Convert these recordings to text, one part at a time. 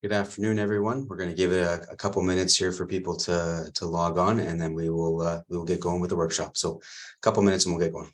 Good afternoon, everyone. We're going to give it a couple minutes here for people to log on, and then we will get going with the workshop. So a couple minutes and we'll get going.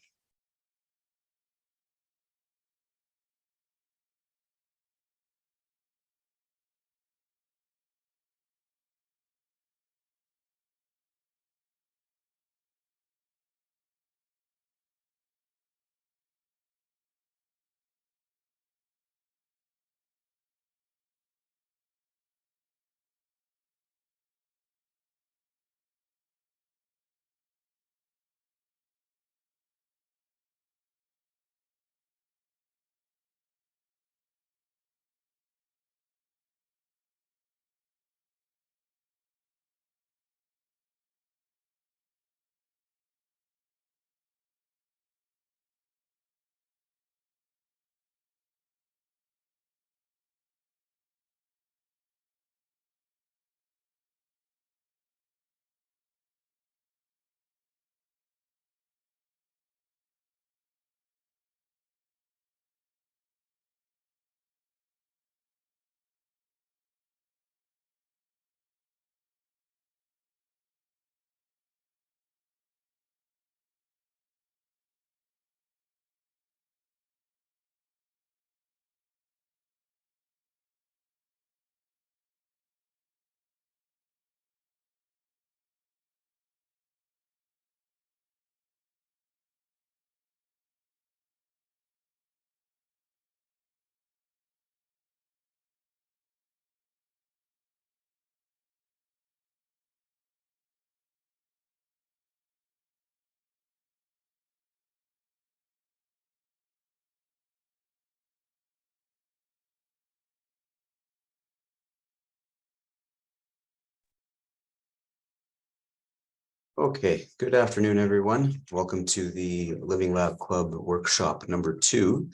Okay, good afternoon, everyone. Welcome to the Living Lab Club workshop number 2.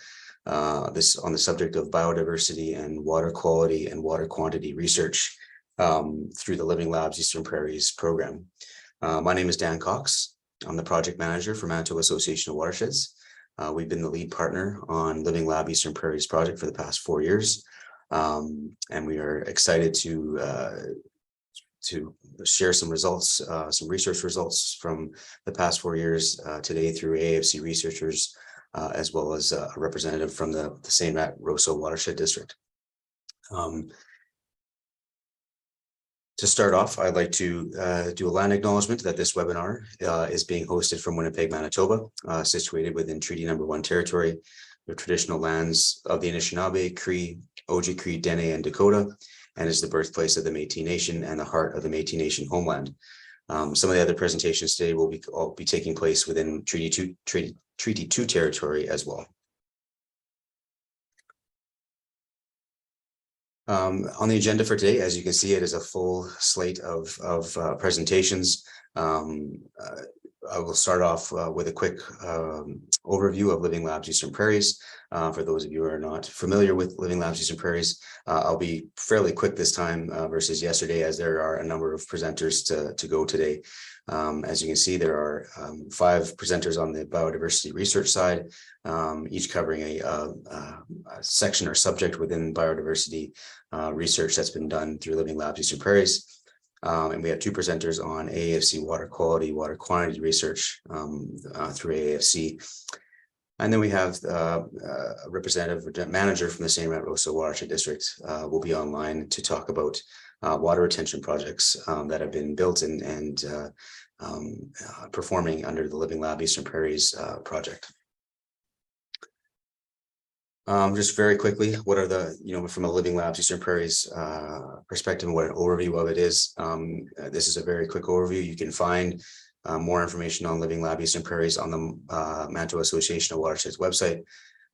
This on the subject of biodiversity and water quality and water quantity research through the Living Labs Eastern Prairies program. My name is Dan Cox. I'm the project manager for Manitoba Association of Watersheds. We've been the lead partner on Living Lab Eastern Prairies project for the past 4 years. And we are excited to share some results, some research results from the past 4 years today through AFC researchers, as well as a representative from the St. Matt Roseau Watershed District. To start off, I'd like to do a land acknowledgement that this webinar is being hosted from Winnipeg, Manitoba, situated within Treaty Number 1 territory, the traditional lands of the Anishinaabe, Cree, Oji-Cree, Dene, and Dakota, and is the birthplace of the Métis Nation and the heart of the Métis Nation homeland. Some of the other presentations today will all be taking place within Treaty 2 territory as well. On the agenda for today, as you can see, it is a full slate of presentations. I will start off with a quick overview of Living Labs Eastern Prairies. For those of you who are not familiar with Living Labs Eastern Prairies, I'll be fairly quick this time versus yesterday, as there are a number of presenters to go today. As you can see, there are 5 presenters on the biodiversity research side, each covering a section or subject within biodiversity research that's been done through Living Labs Eastern Prairies. And we have 2 presenters on AFC water quality, water quantity research through AFC. And then we have a representative manager from the St. Matt Roseau Watershed District will be online to talk about water retention projects that have been built and performing under the Living Lab Eastern Prairies project. Just very quickly, what are the, from a Living Labs Eastern Prairies perspective, and what an overview of it is. This is a very quick overview. You can find more information on Living Lab Eastern Prairies on the Manitoba Association of Watersheds website,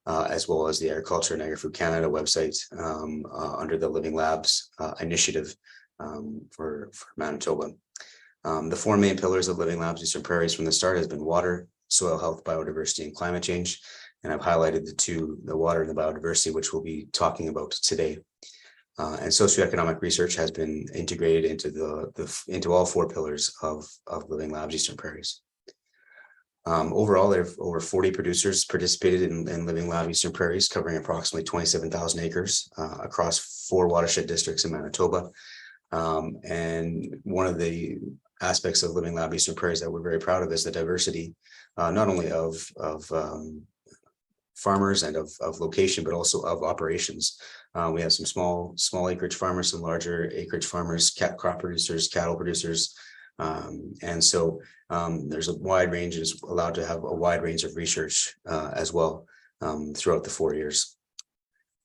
as well as the Agriculture and Agri-Food Canada website under the Living Labs initiative for Manitoba. The 4 main pillars of Living Labs Eastern Prairies from the start has been water, soil health, biodiversity, and climate change. And I've highlighted the water and the biodiversity, which we'll be talking about today. And socioeconomic research has been integrated into all 4 pillars of Living Labs Eastern Prairies. Overall, there have over 40 producers participated in Living Lab Eastern Prairies, covering approximately 27,000 acres across 4 watershed districts in Manitoba. And one of the aspects of Living Lab Eastern Prairies that we're very proud of is the diversity, not only of farmers and of location, but also of operations. We have some small acreage farmers, some larger acreage farmers, crop producers, cattle producers. And so there's a wide range, is allowed to have a wide range of research as well throughout the 4 years.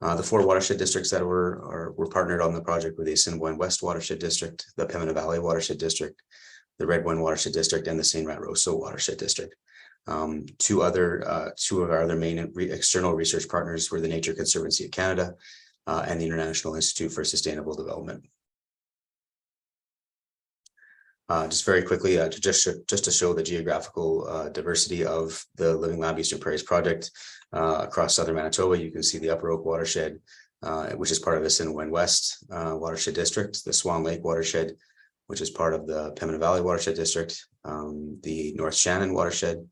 The 4 watershed districts that were partnered on the project were the Assiniboine West Watershed District, the Pembina Valley Watershed District, the Redwine Watershed District, and the St. Rousseau Watershed District. Two of our other main external research partners were the Nature Conservancy of Canada and the International Institute for Sustainable Development. Just very quickly, to show the geographical diversity of the Living Lab Eastern Prairies project across southern Manitoba, you can see the Upper Oak Watershed, which is part of the Assiniboine West Watershed District, the Swan Lake Watershed, which is part of the Pembina Valley Watershed District, the North Shannon Watershed,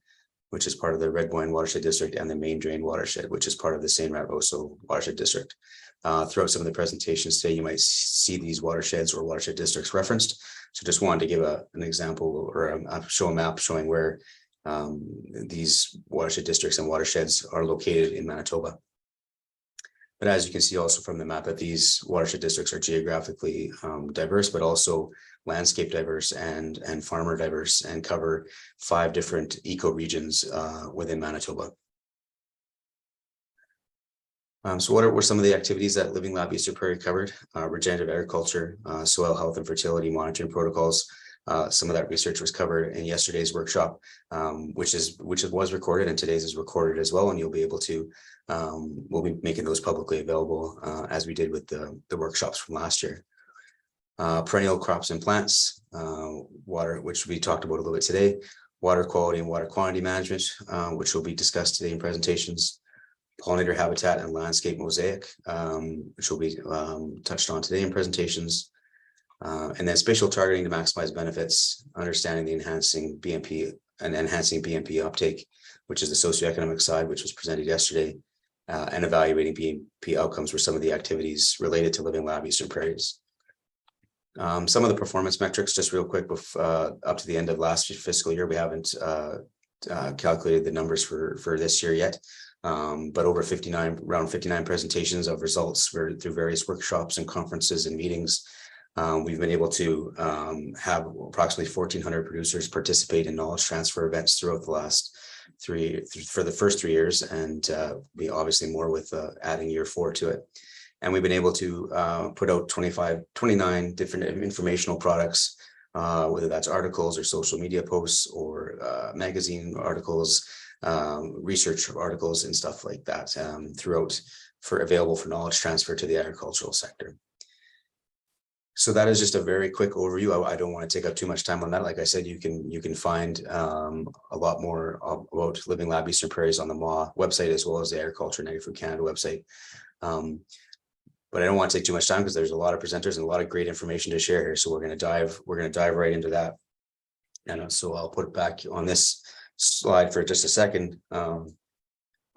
which is part of the Redwine Watershed District, and the Main Drain Watershed, which is part of the St. Rousseau Watershed District. Throughout some of the presentations today, you might see these watersheds or watershed districts referenced. So just wanted to give an example or show a map showing where these watershed districts and watersheds are located in Manitoba. But as you can see also from the map, that these watershed districts are geographically diverse, but also landscape diverse and farmer diverse, and cover 5 different ecoregions within Manitoba. So what were some of the activities that Living Lab Eastern Prairie covered? Regenerative agriculture, soil health and fertility monitoring protocols. Some of that research was covered in yesterday's workshop, which was recorded, and today's is recorded as well. And you'll be able to, we'll be making those publicly available as we did with the workshops from last year. Perennial crops and plants, water, which we talked about a little bit today, water quality and water quantity management, which will be discussed today in presentations. Pollinator habitat and landscape mosaic, which will be touched on today in presentations. And then spatial targeting to maximize benefits, understanding the enhancing BMP uptake, which is the socioeconomic side, which was presented yesterday, and evaluating BMP outcomes were some of the activities related to Living Lab Eastern Prairies. Some of the performance metrics, just real quick, up to the end of last fiscal year, we haven't calculated the numbers for this year yet. But around 59 presentations of results through various workshops and conferences and meetings. We've been able to have approximately 1,400 producers participate in knowledge transfer events throughout the last for the first 3 years, and we obviously more with adding year 4 to it. And we've been able to put out 29 different informational products, whether that's articles or social media posts or magazine articles, research articles and stuff like that, throughout available for knowledge transfer to the agricultural sector. So that is just a very quick overview. I don't want to take up too much time on that. Like I said, you can find a lot more about Living Lab Eastern Prairies on the MAW website, as well as the Agriculture and Agri-Food Canada website. But I don't want to take too much time because there's a lot of presenters and a lot of great information to share here. So we're going to dive right into that. And so I'll put it back on this slide for just a second.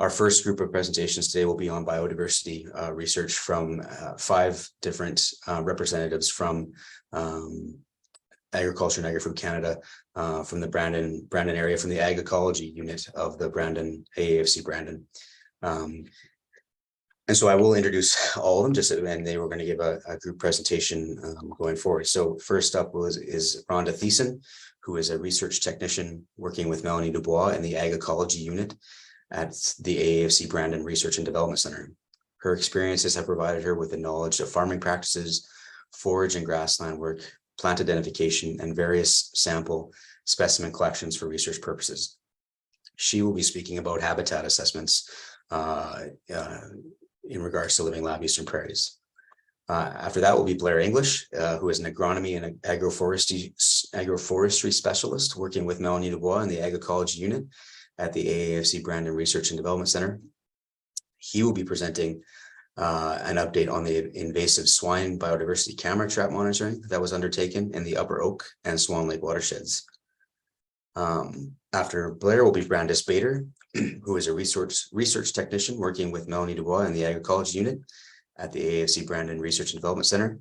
Our first group of presentations today will be on biodiversity research from 5 different representatives from Agriculture and Agri-Food Canada, from the Brandon area, from the Ag Ecology unit of the Brandon AAFC Brandon. And so I will introduce all of them, and they were going to give a group presentation going forward. So first up is Rhonda Thiessen, who is a research technician working with Melanie Dubois in the Ag Ecology unit at the AAFC Brandon Research and Development Center. Her experiences have provided her with the knowledge of farming practices, forage and grassland work, plant identification, and various sample specimen collections for research purposes. She will be speaking about habitat assessments in regards to Living Lab Eastern Prairies. After that will be Blair English, who is an agronomy and agroforestry specialist working with Melanie Dubois in the Ag Ecology unit at the AAFC Brandon Research and Development Center. He will be presenting an update on the invasive swine biodiversity camera trap monitoring that was undertaken in the Upper Oak and Swan Lake watersheds. After Blair will be Brandis Bader, who is a research technician working with Melanie Dubois in the Agriculture Unit at the AFC Brandon Research and Development Center.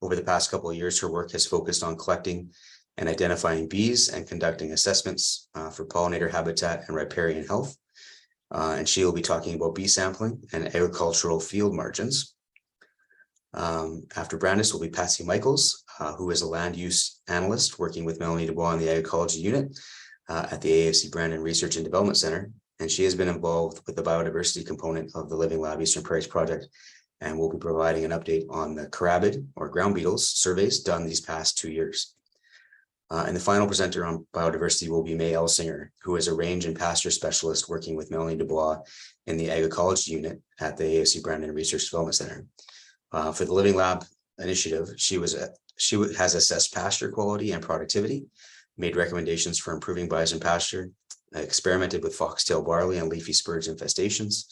Over the past couple of years, her work has focused on collecting and identifying bees and conducting assessments for pollinator habitat and riparian health. And she will be talking about bee sampling and agricultural field margins. After Brandis will be Patsy Michaels, who is a land use analyst working with Melanie Dubois in the Agriculture Unit at the AFC Brandon Research and Development Center. And she has been involved with the biodiversity component of the Living Lab Eastern Prairies project, and will be providing an update on the carabid or ground beetles surveys done these past 2 years. And the final presenter on biodiversity will be May Elsinger, who is a range and pasture specialist working with Melanie Dubois in the Agriculture Unit at the AFC Brandon Research Development Center. For the Living Lab initiative, she has assessed pasture quality and productivity, made recommendations for improving bison pasture, experimented with foxtail barley and leafy spurge infestations,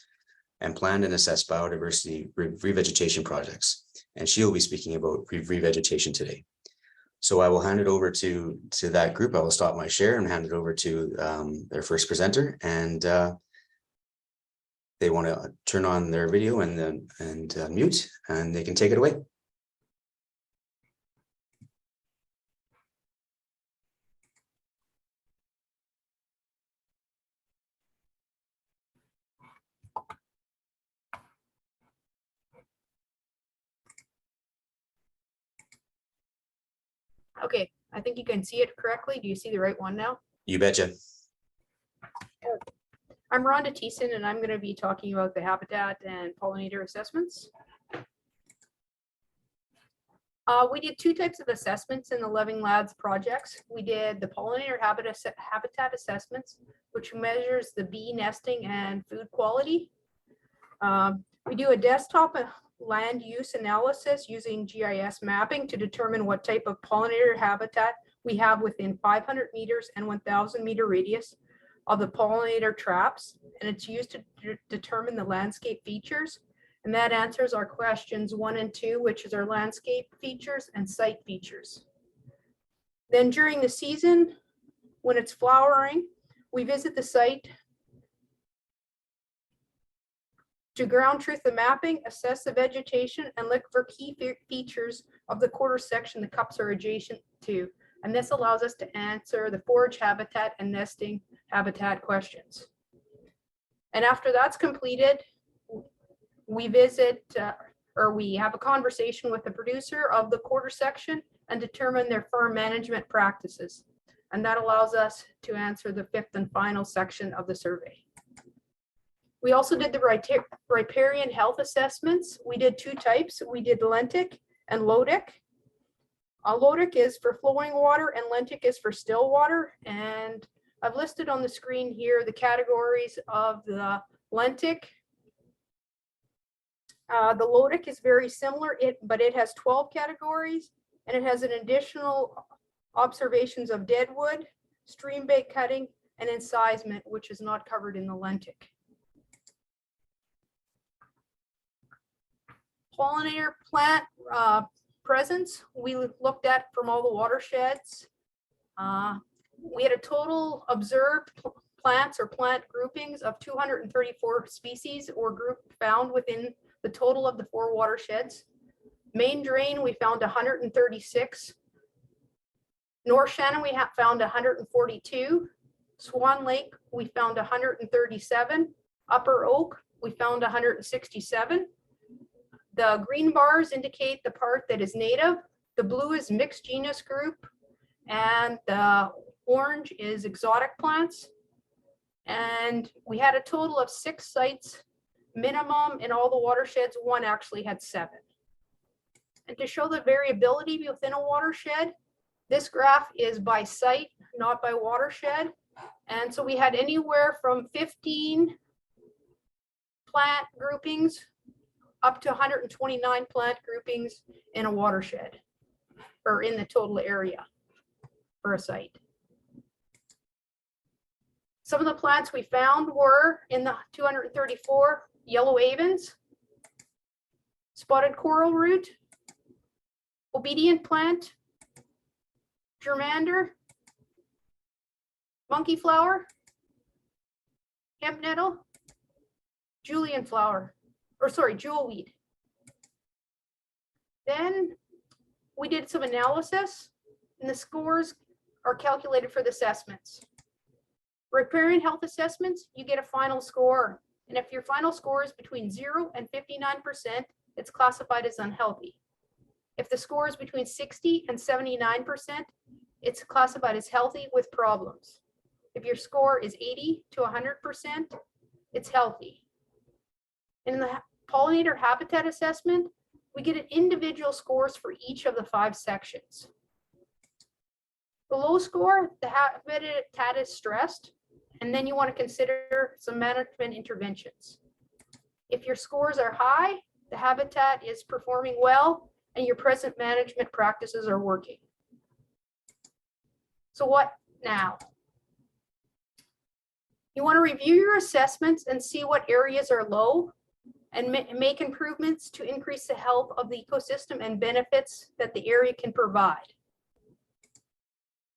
and planned and assessed biodiversity revegetation projects. And she will be speaking about revegetation today. So I will hand it over to that group. I will stop my share and hand it over to their first presenter, and they want to turn on their video and mute, and they can take it away. Okay, I think you can see it correctly. Do you see the right one now? You betcha. I'm Rhonda Thiessen, and I'm going to be talking about the habitat and pollinator assessments. We did 2 types of assessments in the Living Labs projects. We did the pollinator habitat assessments, which measures the bee nesting and food quality. We do a desktop land use analysis using GIS mapping to determine what type of pollinator habitat we have within 500 meters and 1,000 meter radius of the pollinator traps, and it's used to determine the landscape features. And that answers our questions 1 and 2, which is our landscape features and site features. Then during the season, when it's flowering, we visit the site to ground truth the mapping, assess the vegetation, and look for key features of the quarter section the cups are adjacent to. And this allows us to answer the forage habitat and nesting habitat questions. And after that's completed, we visit or we have a conversation with the producer of the quarter section and determine their farm management practices. And that allows us to answer the 5th and final section of the survey. We also did the riparian health assessments. We did 2 types. We did lentic and lotic. Lotic is for flowing water and lentic is for still water. And I've listed on the screen here the categories of the lentic. The lotic is very similar, but it has 12 categories, and it has an additional observations of deadwood, stream bait cutting, and incisement, which is not covered in the lentic. Pollinator plant presence, we looked at from all the watersheds. We had a total observed plants or plant groupings of 234 species or group found within the total of the 4 watersheds. Main drain, we found 136. North Shannon, we found 142. Swan Lake, we found 137. Upper Oak, we found 167. The green bars indicate the part that is native. The blue is mixed genus group, and the orange is exotic plants. And we had a total of 6 sites minimum in all the watersheds. 1 actually had 7. And to show the variability within a watershed, this graph is by site, not by watershed. And so we had anywhere from 15 plant groupings up to 129 plant groupings in a watershed or in the total area for a site. Some of the plants we found were in the 234 yellow avens, spotted coral root, obedient plant, germander, funky flower, hemp nettle, julienne flower, or sorry, jewelweed. Then we did some analysis, and the scores are calculated for the assessments. Riparian health assessments, you get a final score. And if your final score is between 0 and 59%, it's classified as unhealthy. If the score is between 60 and 79%, it's classified as healthy with problems. If your score is 80 to 100%, it's healthy. In the pollinator habitat assessment, we get an individual scores for each of the 5 sections. The low score, the habitat is stressed, and then you want to consider some management interventions. If your scores are high, the habitat is performing well, and your present management practices are working. So what now? You want to review your assessments and see what areas are low and make improvements to increase the health of the ecosystem and benefits that the area can provide.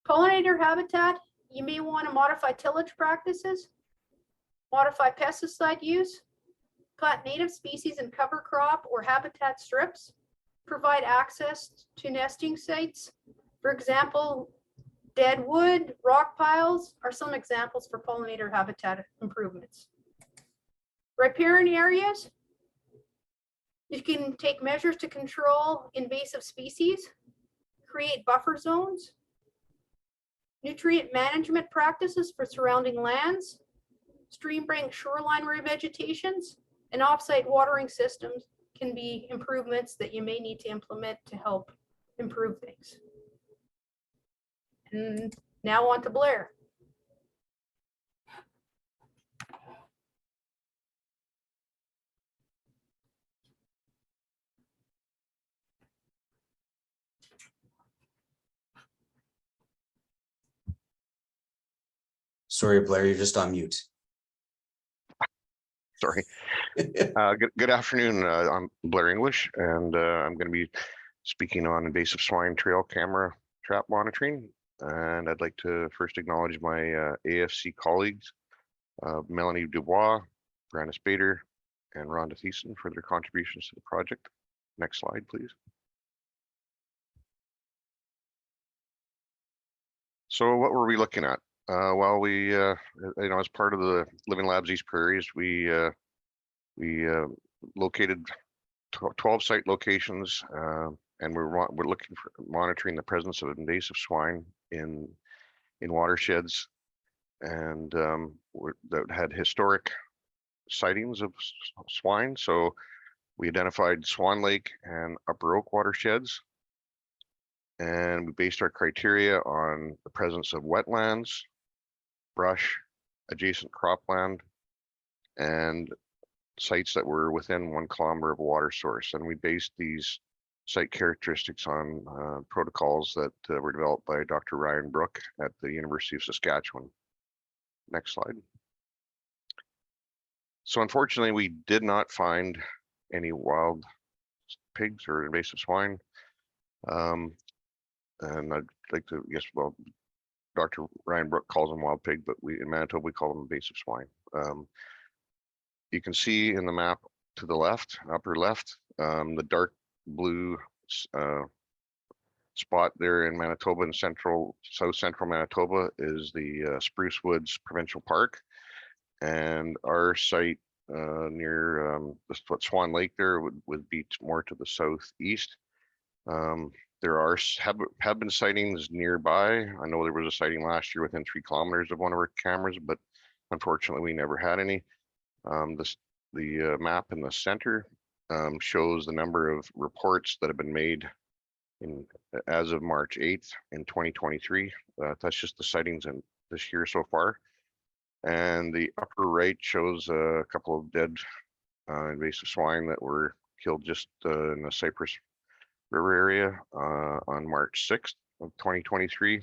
Pollinator habitat, you may want to modify tillage practices, modify pesticide use, plant native species and cover crop or habitat strips, provide access to nesting sites. For example, dead wood, rock piles are some examples for pollinator habitat improvements. Riparian areas, you can take measures to control invasive species, create buffer zones, nutrient management practices for surrounding lands, stream bank shoreline revegetations, and offsite watering systems can be improvements that you may need to implement to help improve things. And now on to Blair. Sorry, Blair, you're just on mute. Sorry. Good afternoon. I'm Blair English, and I'm going to be speaking on invasive swine trail camera trap monitoring. And I'd like to first acknowledge my AFC colleagues, Melanie Dubois, Brandis Bader, and Rhonda Thiessen for their contributions to the project. Next slide, please. So what were we looking at? Well, we, as part of the Living Labs East Prairies, we located 12 site locations, and we're looking for monitoring the presence of invasive swine in watersheds, and that had historic sightings of swine. So we identified Swan Lake and Upper Oak watersheds, and we based our criteria on the presence of wetlands, brush, adjacent cropland, and sites that were within 1 kilometer of a water source. And we based these site characteristics on protocols that were developed by Dr. Ryan Brook at the University of Saskatchewan. Next slide. So unfortunately, we did not find any wild pigs or invasive swine. And I'd like to, yes, well, Dr. Ryan Brook calls them wild pig, but in Manitoba, we call them invasive swine. You can see in the map to the left, upper left, the dark blue spot there in Manitoba, in south central Manitoba, is the Spruce Woods Provincial Park. And our site near Swan Lake there would be more to the southeast. There have been sightings nearby. I know there was a sighting last year within 3 kilometers of one of our cameras, but unfortunately we never had any. The map in the center shows the number of reports that have been made as of March 8th in 2023. That's just the sightings in this year so far. And the upper right shows a couple of dead invasive swine that were killed just in the Cypress River area on March 6th of 2023.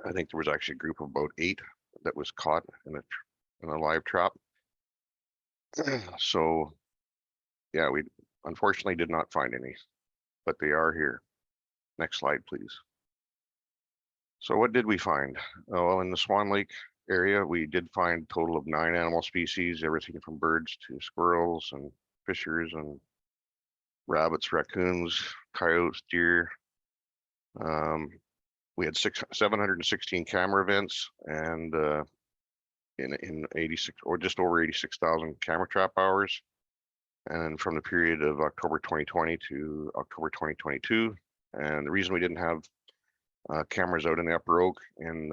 I think there was actually a group of about 8 that was caught in a live trap. So yeah, we unfortunately did not find any, but they are here. Next slide, please. So what did we find? Well, in the Swan Lake area, we did find a total of 9 animal species, everything from birds to squirrels and fishers and rabbits, raccoons, coyotes, deer. We had 716 camera events and in 86 or just over 86,000 camera trap hours. And from the period of October 2020 to October 2022. And the reason we didn't have cameras out in the Upper Oak in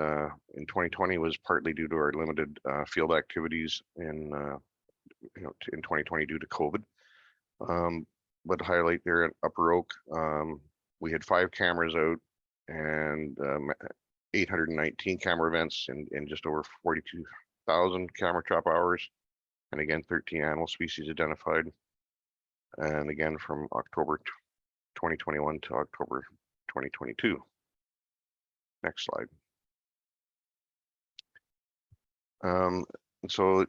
2020 was partly due to our limited field activities in 2020 due to COVID. But to highlight there at Upper Oak, we had 5 cameras out and 819 camera events in just over 42,000 camera trap hours. And again, 13 animal species identified. And again, from October 2021 to October 2022. Next slide. So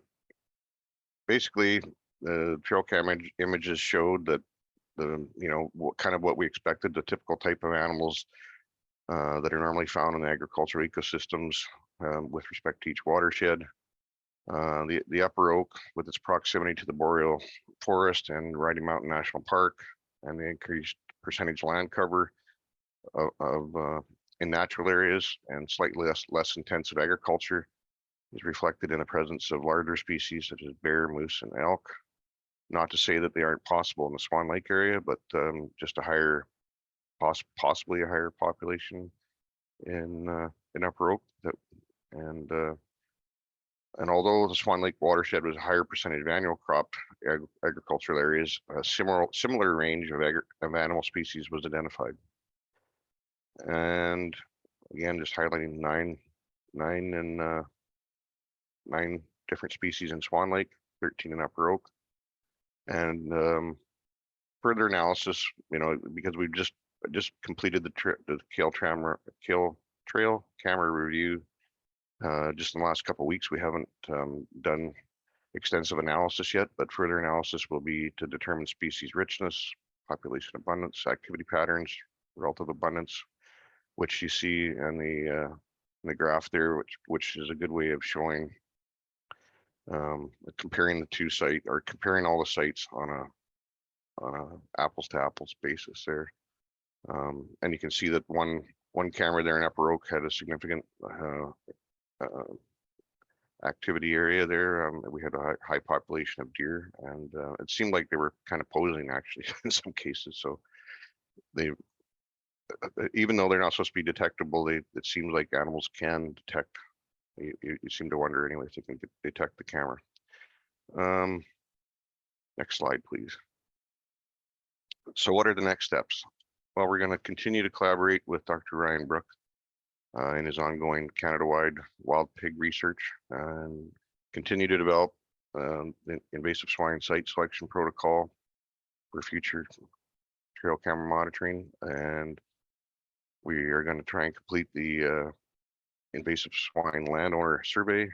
basically, the trail cam images showed that what we expected, the typical type of animals that are normally found in agricultural ecosystems with respect to each watershed. The Upper Oak, with its proximity to the boreal forest and Riding Mountain National Park, and the increased percentage land cover in natural areas and slightly less intensive agriculture, is reflected in the presence of larger species such as bear, moose, and elk. Not to say that they aren't possible in the Swan Lake area, but just a higher, possibly a higher population in Upper Oak. And although the Swan Lake watershed was a higher percentage of annual crop agricultural areas, a similar range of animal species was identified. And again, just highlighting nine different species in Swan Lake, 13 in Upper Oak. And further analysis, because we've just completed the Kale Trail camera review just in the last couple of weeks. We haven't done extensive analysis yet, but further analysis will be to determine species richness, population abundance, activity patterns, relative abundance, which you see in the graph there, which is a good way of showing comparing the two sites, or comparing all the sites on a apples to apples basis there. And you can see that one camera there in Upper Oak had a significant activity area there. We had a high population of deer, and it seemed like they were kind of posing actually in some cases. So they, even though they're not supposed to be detectable, it seems like animals can detect. You seem to wonder anyway if they can detect the camera. Next slide, please. So what are the next steps? Well, we're going to continue to collaborate with Dr. Ryan Brook in his ongoing Canada-wide wild pig research, and continue to develop the invasive swine site selection protocol for future trail camera monitoring. And we are going to try and complete the invasive swine landowner survey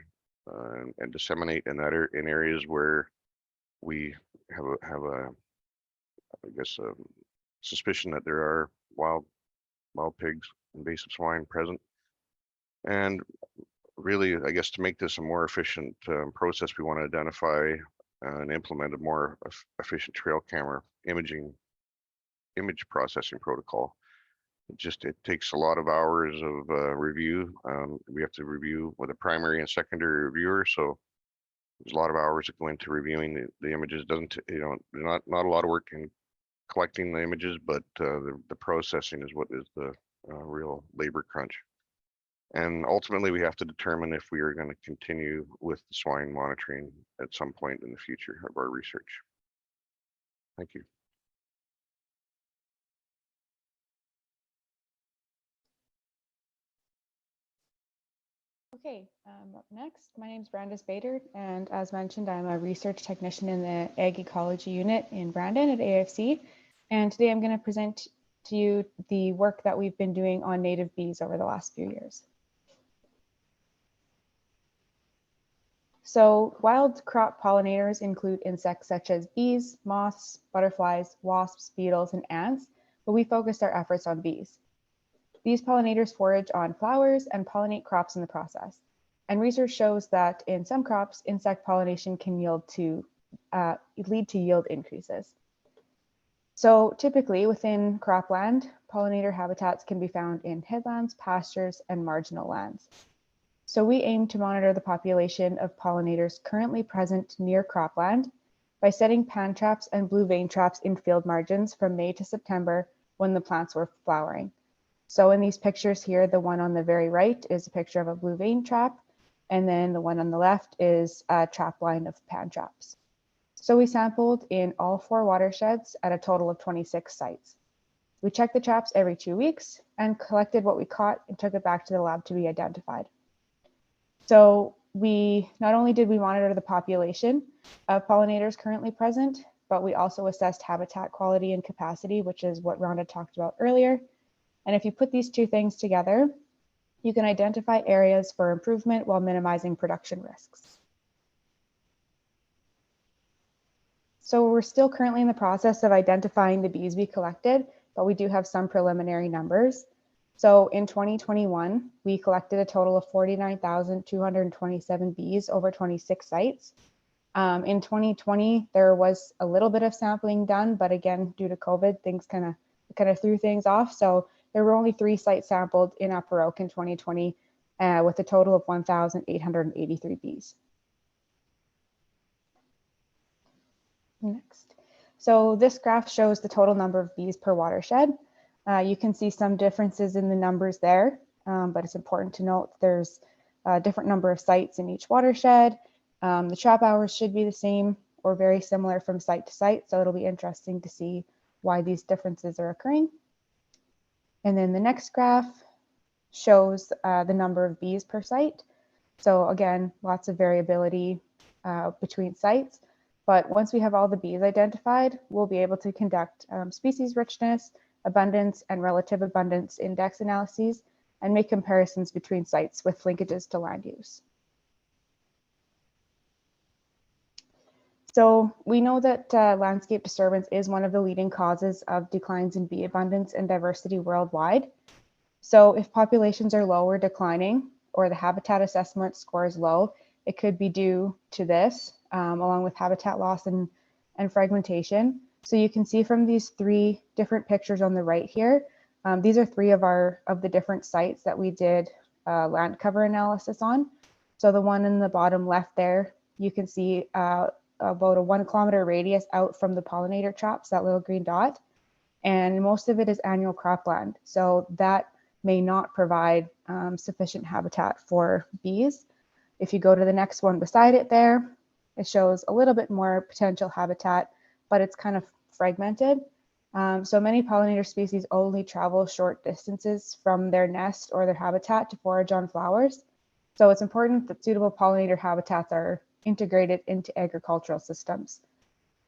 and disseminate in areas where we have a suspicion that there are wild pigs, invasive swine present. And really, I guess, to make this a more efficient process, we want to identify and implement a more efficient trail camera image processing protocol. It takes a lot of hours of review. We have to review with a primary and secondary reviewer, so there's a lot of hours that go into reviewing the images. Not a lot of work in collecting the images, but the processing is what is the real labor crunch. And ultimately, we have to determine if we are going to continue with the swine monitoring at some point in the future of our research. Thank you. Okay, up next, my name is Brandis Bader, and as mentioned, I'm a research technician in the Ag Ecology Unit in Brandon at AFC. And today I'm going to present to you the work that we've been doing on native bees over the last few years. So wild crop pollinators include insects such as bees, moths, butterflies, wasps, beetles, and ants, but we focused our efforts on bees. these pollinators forage on flowers and pollinate crops in the process. And research shows that in some crops, insect pollination can lead to yield increases. So typically within cropland, pollinator habitats can be found in headlands, pastures, and marginal lands. So we aim to monitor the population of pollinators currently present near cropland by setting pan traps and blue vein traps in field margins from May to September when the plants were flowering. So in these pictures here, the one on the very right is a picture of a blue vein trap, and then the one on the left is a trap line of pan traps. So we sampled in all 4 watersheds at a total of 26 sites. We checked the traps every 2 weeks and collected what we caught and took it back to the lab to be identified. So not only did we monitor the population of pollinators currently present, but we also assessed habitat quality and capacity, which is what Rhonda talked about earlier. And if you put these 2 things together, you can identify areas for improvement while minimizing production risks. So we're still currently in the process of identifying the bees we collected, but we do have some preliminary numbers. So in 2021, we collected a total of 49,227 bees over 26 sites. In 2020, there was a little bit of sampling done, but again, due to COVID, things kind of threw things off. So there were only 3 sites sampled in Upper Oak in 2020 with a total of 1,883 bees. Next. So this graph shows the total number of bees per watershed. You can see some differences in the numbers there, but it's important to note there's a different number of sites in each watershed. The trap hours should be the same or very similar from site to site, so it'll be interesting to see why these differences are occurring. And then the next graph shows the number of bees per site. So again, lots of variability between sites. But once we have all the bees identified, we'll be able to conduct species richness, abundance, and relative abundance index analyses and make comparisons between sites with linkages to land use. So we know that landscape disturbance is one of the leading causes of declines in bee abundance and diversity worldwide. So if populations are low or declining, or the habitat assessment score is low, it could be due to this, along with habitat loss and fragmentation. So you can see from these 3 different pictures on the right here, these are 3 of the different sites that we did land cover analysis on. So the one in the bottom left there, you can see about a 1 kilometer radius out from the pollinator traps, that little green dot, and most of it is annual cropland. So that may not provide sufficient habitat for bees. If you go to the next one beside it there, it shows a little bit more potential habitat, but it's kind of fragmented. So many pollinator species only travel short distances from their nest or their habitat to forage on flowers. So it's important that suitable pollinator habitats are integrated into agricultural systems.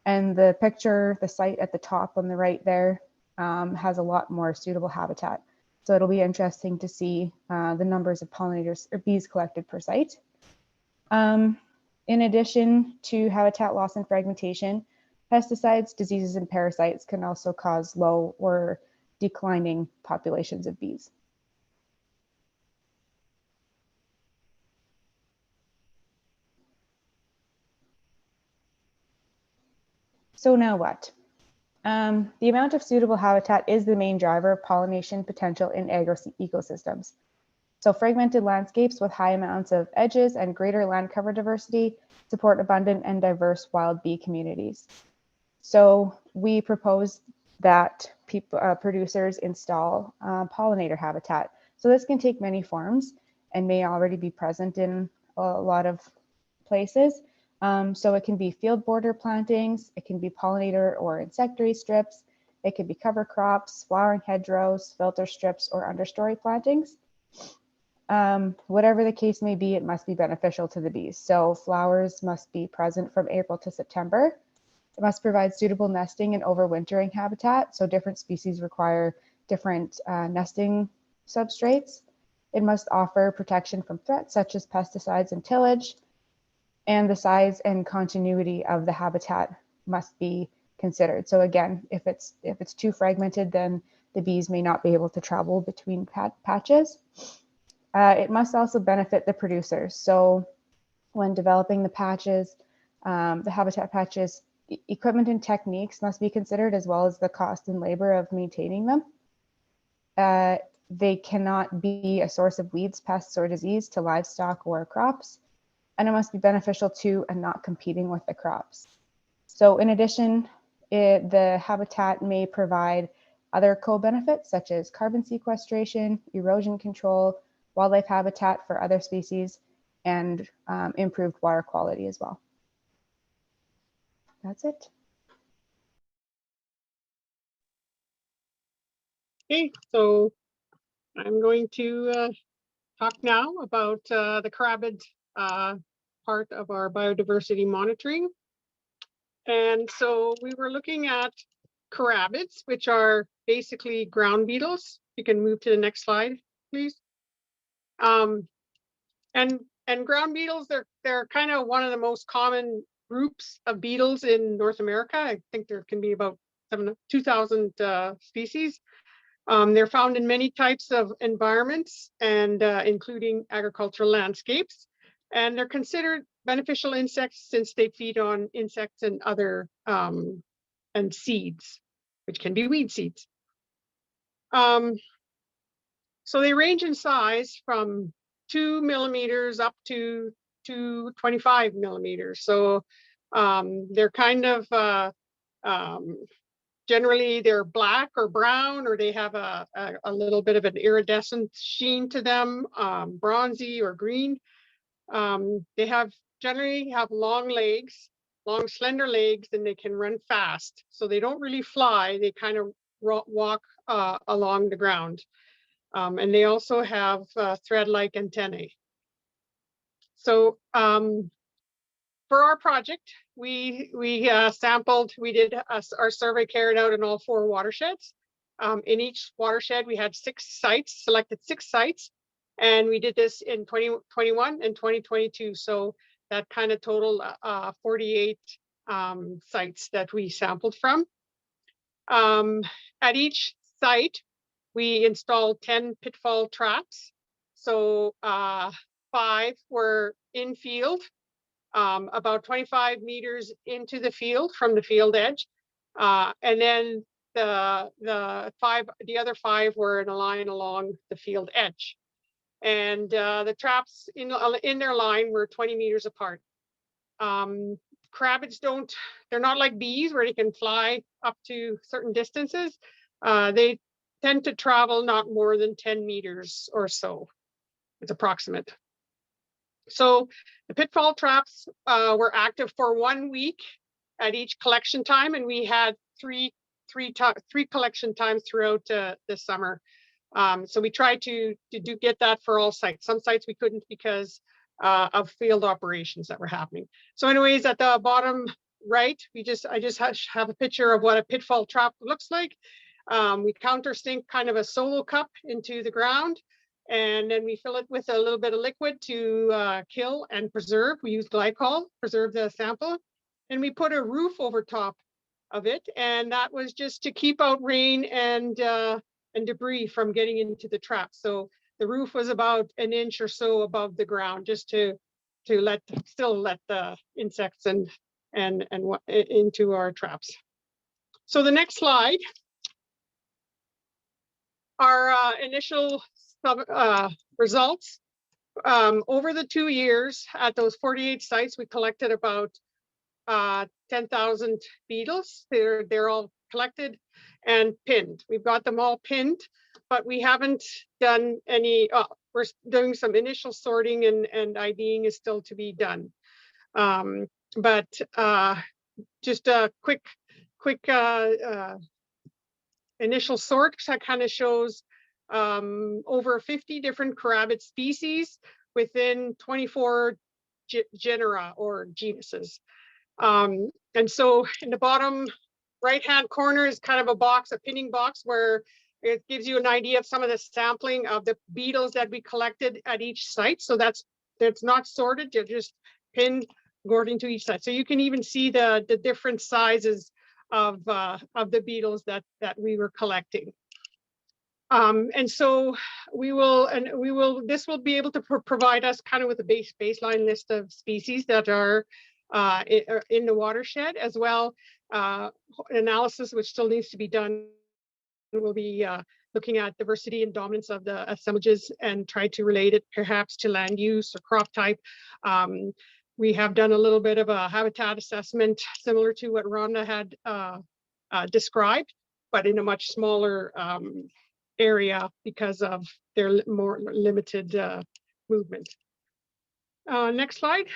And the picture, the site at the top on the right there, has a lot more suitable habitat. So it'll be interesting to see the numbers of pollinators or bees collected per site. In addition to habitat loss and fragmentation, pesticides, diseases, and parasites can also cause low or declining populations of bees. So now what? The amount of suitable habitat is the main driver of pollination potential in ecosystems. So fragmented landscapes with high amounts of edges and greater land cover diversity support abundant and diverse wild bee communities. So we propose that producers install pollinator habitat. So this can take many forms and may already be present in a lot of places. So it can be field border plantings, it can be pollinator or insectary strips, it can be cover crops, flowering hedgerows, filter strips, or understory plantings. Whatever the case may be, it must be beneficial to the bees. So flowers must be present from April to September. It must provide suitable nesting and overwintering habitat. So different species require different nesting substrates. It must offer protection from threats such as pesticides and tillage. And the size and continuity of the habitat must be considered. So again, if it's too fragmented, then the bees may not be able to travel between patches. It must also benefit the producers. So when developing the patches, the habitat patches, equipment and techniques must be considered, as well as the cost and labor of maintaining them. They cannot be a source of weeds, pests, or disease to livestock or crops, and it must be beneficial to and not competing with the crops. So in addition, the habitat may provide other co-benefits such as carbon sequestration, erosion control, wildlife habitat for other species, and improved water quality as well. That's it. Okay, so I'm going to talk now about the crabid part of our biodiversity monitoring. And so we were looking at carabids, which are basically ground beetles. You can move to the next slide, please. And ground beetles, they're kind of one of the most common groups of beetles in North America. I think there can be about 2,000 species. They're found in many types of environments and including agricultural landscapes. And they're considered beneficial insects since they feed on insects and other and seeds, which can be weed seeds. So they range in size from 2 millimeters up to 25 millimeters. So they're kind of generally they're black or brown, or they have a little bit of an iridescent sheen to them, bronzy or green. They generally have long legs, long slender legs, and they can run fast. So they don't really fly, they kind of walk along the ground. And they also have thread-like antennae. So for our project, we sampled, we did our survey carried out in all 4 watersheds. In each watershed, we had 6 sites, selected 6 sites, and we did this in 2021 and 2022. So that kind of totaled 48 sites that we sampled from. At each site, we installed 10 pitfall traps. So 5 were in field, about 25 meters into the field from the field edge. And then the other 5 were in a line along the field edge. And the traps in their line were 20 meters apart. Crabids they're not like bees where they can fly up to certain distances. They tend to travel not more than 10 meters or so. It's approximate. So the pitfall traps were active for 1 week at each collection time, and we had three collection times throughout the summer. So we tried to get that for all sites. Some sites we couldn't because of field operations that were happening. So anyways, at the bottom right, I just have a picture of what a pitfall trap looks like. We countersink kind of a solo cup into the ground, and then we fill it with a little bit of liquid to kill and preserve. We use glycol, preserve the sample, and we put a roof over top of it, and that was just to keep out rain and debris from getting into the trap. So the roof was about 1 inch or so above the ground, just to still let the insects and into our traps. So the next slide, our initial results. Over the 2 years at those 48 sites, we collected about 10,000 beetles. They're all collected and pinned. We've got them all pinned, but we haven't done any, we're doing some initial sorting and IDing is still to be done. But just a quick initial sort that kind of shows over 50 different carabid species within 24 genera or genuses. And so in the bottom right-hand corner is kind of a box, a pinning box, where it gives you an idea of some of the sampling of the beetles that we collected at each site. So that's not sorted, they're just pinned according to each site. So you can even see the different sizes of the beetles that we were collecting. And so this will be able to provide us kind of with a baseline list of species that are in the watershed, as well. Analysis, which still needs to be done, will be looking at diversity and dominance of the assemblages and try to relate it perhaps to land use or crop type. We have done a little bit of a habitat assessment similar to what Rhonda had described, but in a much smaller area because of their more limited movement. Next slide.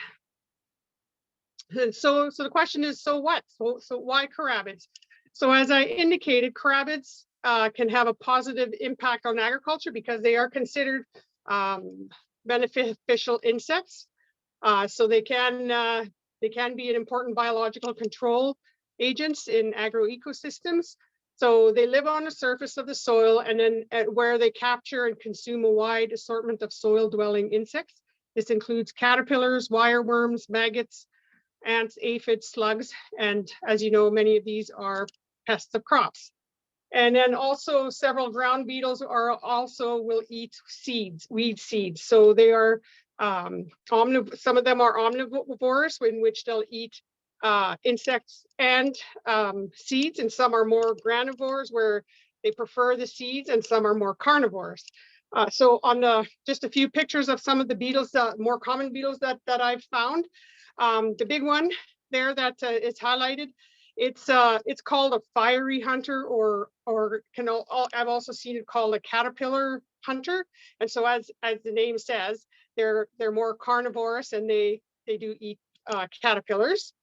So the question is, so what? So why carabids? So as I indicated, carabids can have a positive impact on agriculture because they are considered beneficial insects. So they can be an important biological control agents in agroecosystems. So they live on the surface of the soil, and then where they capture and consume a wide assortment of soil-dwelling insects. This includes caterpillars, wireworms, maggots, ants, aphids, slugs, and as you know, many of these are pests of crops. And then also several ground beetles will eat seeds, weed seeds. So they are some of them are omnivores, in which they'll eat insects and seeds, and some are more granivores where they prefer the seeds, and some are more carnivores. So on just a few pictures of some of the beetles, more common beetles that I've found. The big one there that is highlighted, it's called a fiery hunter, or I've also seen it called a caterpillar hunter. And so as the name says, they're more carnivorous, and they do eat caterpillars.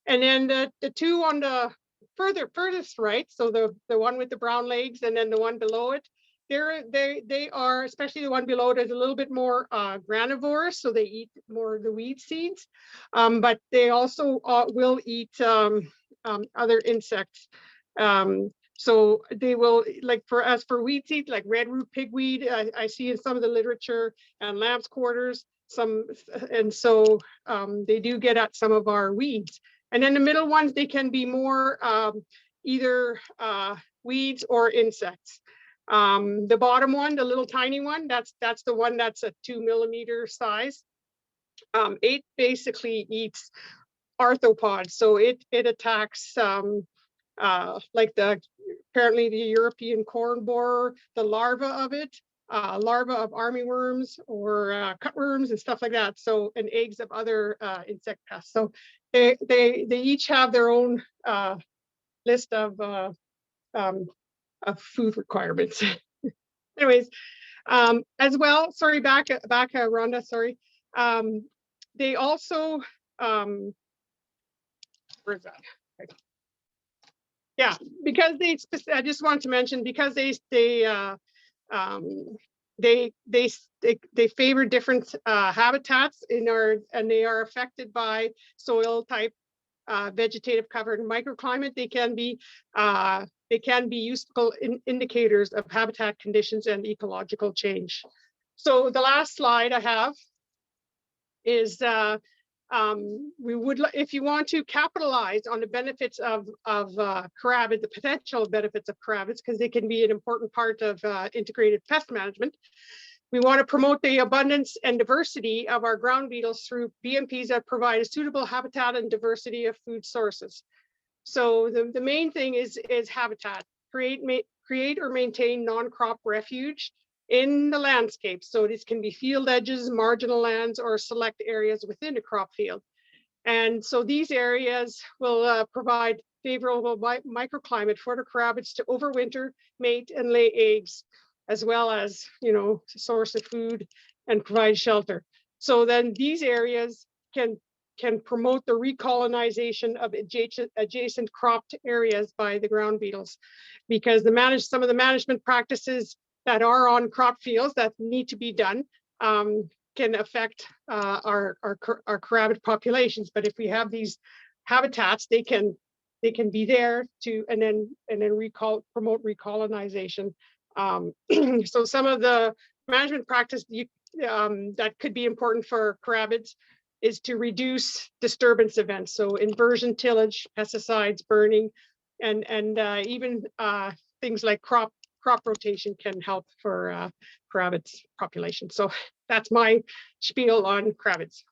And then the two on the furthest right, so the one with the brown legs and then the one below it, they are, especially the one below it, is a little bit more granivorous, so they eat more of the weed seeds, but they also will eat other insects. So they will, like for weed seeds, like red root pigweed, I see in some of the literature, and lamb's quarters, and so they do get at some of our weeds. And then the middle ones, they can be more either weeds or insects. The bottom one, the little tiny one, that's the one that's a 2 millimeter size. It basically eats arthropods, so it attacks like apparently the European corn borer, the larva of it, larva of armyworms or cutworms and stuff like that. So, and eggs of other insect pests. So they each have their own list of food requirements. Anyways, as well, sorry, back Rhonda, sorry. They also, where's that? Okay. Yeah, because I just want to mention, because they favor different habitats and they are affected by soil type, vegetative cover, and microclimate. They can be useful indicators of habitat conditions and ecological change. So the last slide I have is if you want to capitalize on the benefits of carabid, the potential benefits of carabids, because they can be an important part of integrated pest management, we want to promote the abundance and diversity of our ground beetles through BMPs that provide a suitable habitat and diversity of food sources. So the main thing is habitat. Create or maintain non-crop refuge in the landscape. So this can be field edges, marginal lands, or select areas within a crop field. And so these areas will provide favorable microclimate for the carabids to overwinter, mate, and lay eggs, as well as, source of food and provide shelter. So then these areas can promote the recolonization of adjacent cropped areas by the ground beetles, because some of the management practices that are on crop fields that need to be done can affect our carabid populations. But if we have these habitats, they can be there to and then promote recolonization. So some of the management practice that could be important for carabids is to reduce disturbance events. So inversion tillage, pesticides, burning, and even things like crop crop rotation can help for rabbits population. So that's my spiel on rabbits.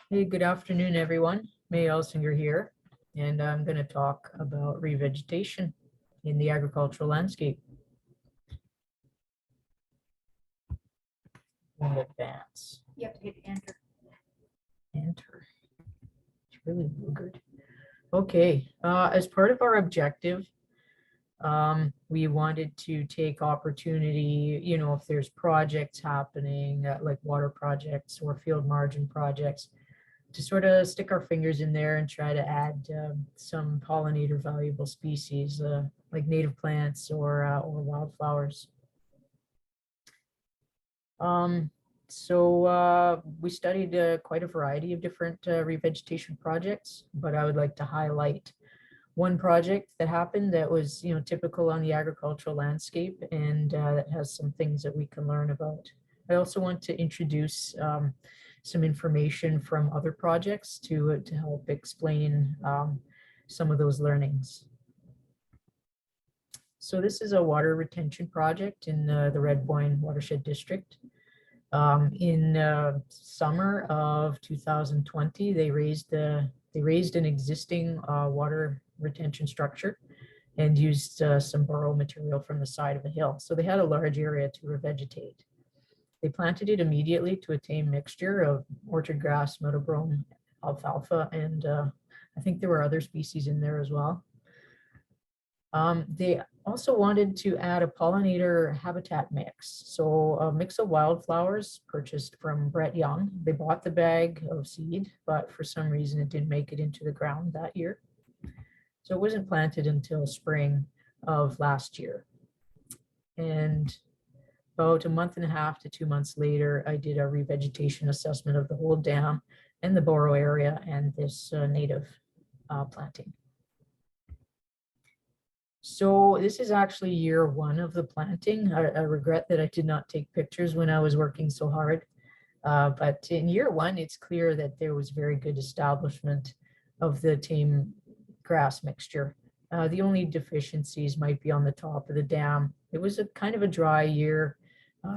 Hey, good afternoon, everyone. May Elsinger here, and I'm going to talk about revegetation in the agricultural landscape. And advance. You have to hit enter. Enter. It's really good. Okay, as part of our objective, we wanted to take opportunity, you know, if there's projects happening like water projects or field margin projects, to sort of stick our fingers in there and try to add some pollinator valuable species like native plants or wildflowers. So we studied quite a variety of different revegetation projects, but I would like to highlight one project that happened that was, you know, typical on the agricultural landscape, and that has some things that we can learn about. I also want to introduce some information from other projects to help explain some of those learnings. So this is a water retention project in the Red Boyne Watershed District. In summer of 2020, they raised an existing water retention structure and used some burrow material from the side of a hill. So they had a large area to revegetate. They planted it immediately to a tame mixture of orchard grass, meadow brome, alfalfa, and I think there were other species in there as well. They also wanted to add a pollinator habitat mix. So a mix of wildflowers purchased from Brett Young. They bought the bag of seed, but for some reason it didn't make it into the ground that year. So it wasn't planted until spring of last year. And about a month and a half to 2 months later, I did a revegetation assessment of the whole dam and the burrow area and this native planting. So this is actually year one of the planting. I regret that I did not take pictures when I was working so hard. But in year one, it's clear that there was very good establishment of the tame grass mixture. The only deficiencies might be on the top of the dam. It was a kind of a dry year.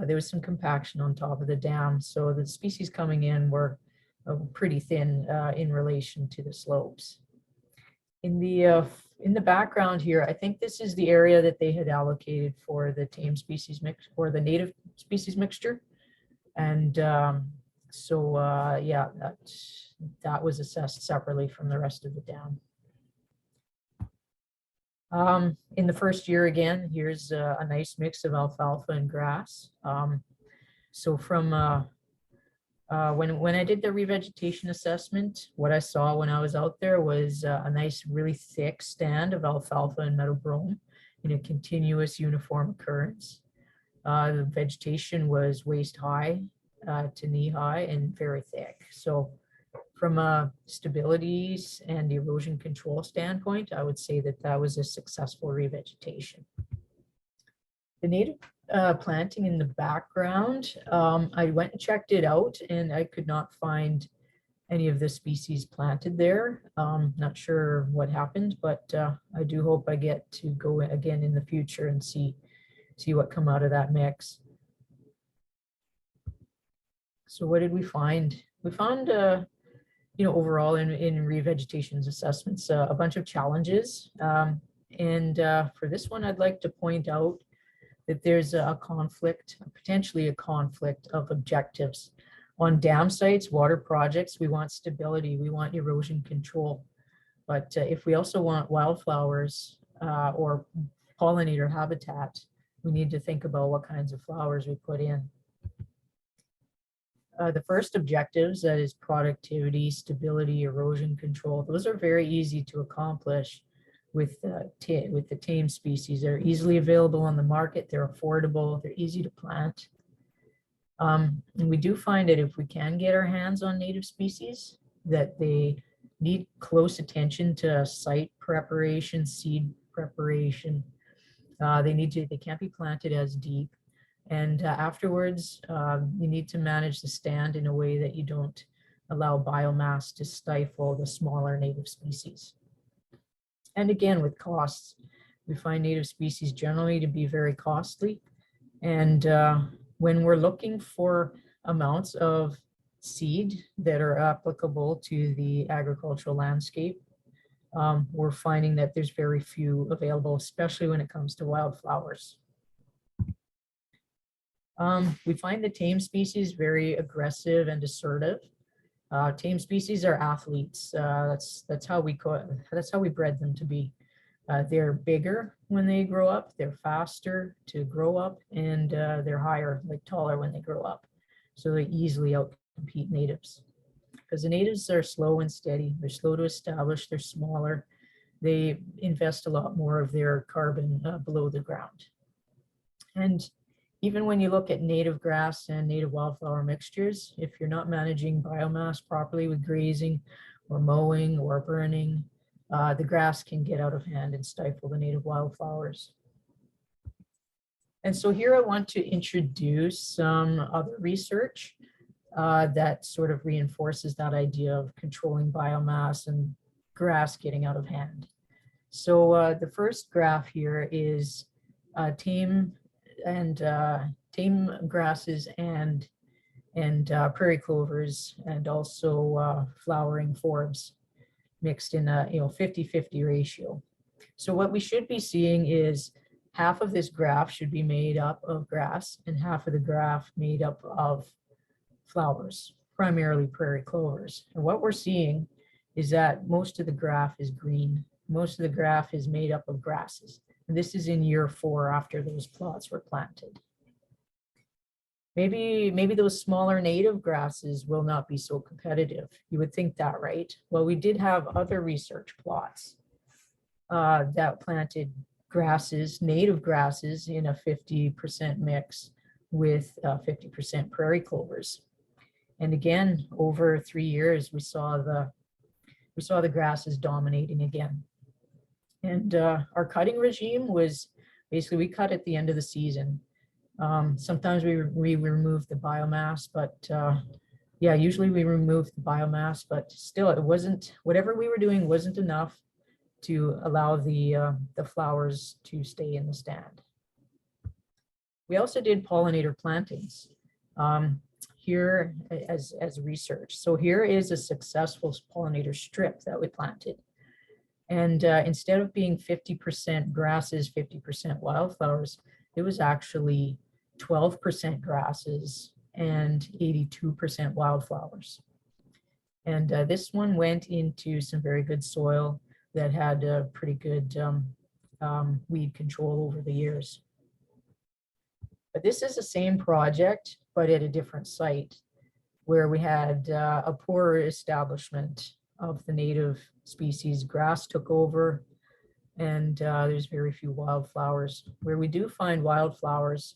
There was some compaction on top of the dam, so the species coming in were pretty thin in relation to the slopes. In the background here, I think this is the area that they had allocated for the tame species mix or the native species mixture, and yeah, that was assessed separately from the rest of the dam. In the first year, again, here's a nice mix of alfalfa and grass. So from when I did the revegetation assessment, what I saw when I was out there was a nice, really thick stand of alfalfa and meadow brome in a continuous uniform occurrence. The vegetation was waist high to knee high and very thick. So from a stability and erosion control standpoint, I would say that that was a successful revegetation. The native planting in the background, I went and checked it out and I could not find any of the species planted there. Not sure what happened, but I do hope I get to go again in the future and see what come out of that mix. So what did we find? We found you know, overall in revegetation assessments, a bunch of challenges. And for this one, I'd like to point out that there's a conflict, potentially a conflict of objectives. On dam sites, water projects, we want stability, we want erosion control. But if we also want wildflowers or pollinator habitat, we need to think about what kinds of flowers we put in. The first objectives, that is productivity, stability, erosion control, those are very easy to accomplish with the tame species. They're easily available on the market, they're affordable, they're easy to plant. And we do find that if we can get our hands on native species, that they need close attention to site preparation, seed preparation. They can't be planted as deep. And afterwards, you need to manage the stand in a way that you don't allow biomass to stifle the smaller native species. And again, with costs, we find native species generally to be very costly. And when we're looking for amounts of seed that are applicable to the agricultural landscape, we're finding that there's very few available, especially when it comes to wildflowers. We find the tame species very aggressive and assertive. Tame species are athletes. That's how we bred them to be. They're bigger when they grow up. They're faster to grow up, and they're higher, like taller when they grow up. So they easily outcompete natives. Because the natives are slow and steady. They're slow to establish. They're smaller. They invest a lot more of their carbon below the ground. And even when you look at native grass and native wildflower mixtures, if you're not managing biomass properly with grazing or mowing or burning, the grass can get out of hand and stifle the native wildflowers. And so here I want to introduce some other research that sort of reinforces that idea of controlling biomass and grass getting out of hand. So the first graph here is tame grasses and prairie clovers, and also flowering forbs mixed in a 50-50 ratio. So what we should be seeing is half of this graph should be made up of grass and half of the graph made up of flowers, primarily prairie clovers. And what we're seeing is that most of the graph is green. Most of the graph is made up of grasses. And this is in year 4 after those plots were planted. Maybe those smaller native grasses will not be so competitive. You would think that, right? Well, we did have other research plots that planted grasses, native grasses, in a 50% mix with 50% prairie clovers. And again, over 3 years, we saw the grasses dominating again. And our cutting regime was basically, we cut at the end of the season. Sometimes we remove the biomass, but yeah, usually we remove the biomass, but still it wasn't, whatever we were doing wasn't enough to allow the flowers to stay in the stand. We also did pollinator plantings here as research. So here is a successful pollinator strip that we planted. And instead of being 50% grasses, 50% wildflowers, it was actually 12% grasses and 82% wildflowers. And this one went into some very good soil that had pretty good weed control over the years. But this is the same project, but at a different site, where we had a poorer establishment of the native species. Grass took over, and there's very few wildflowers. Where we do find wildflowers,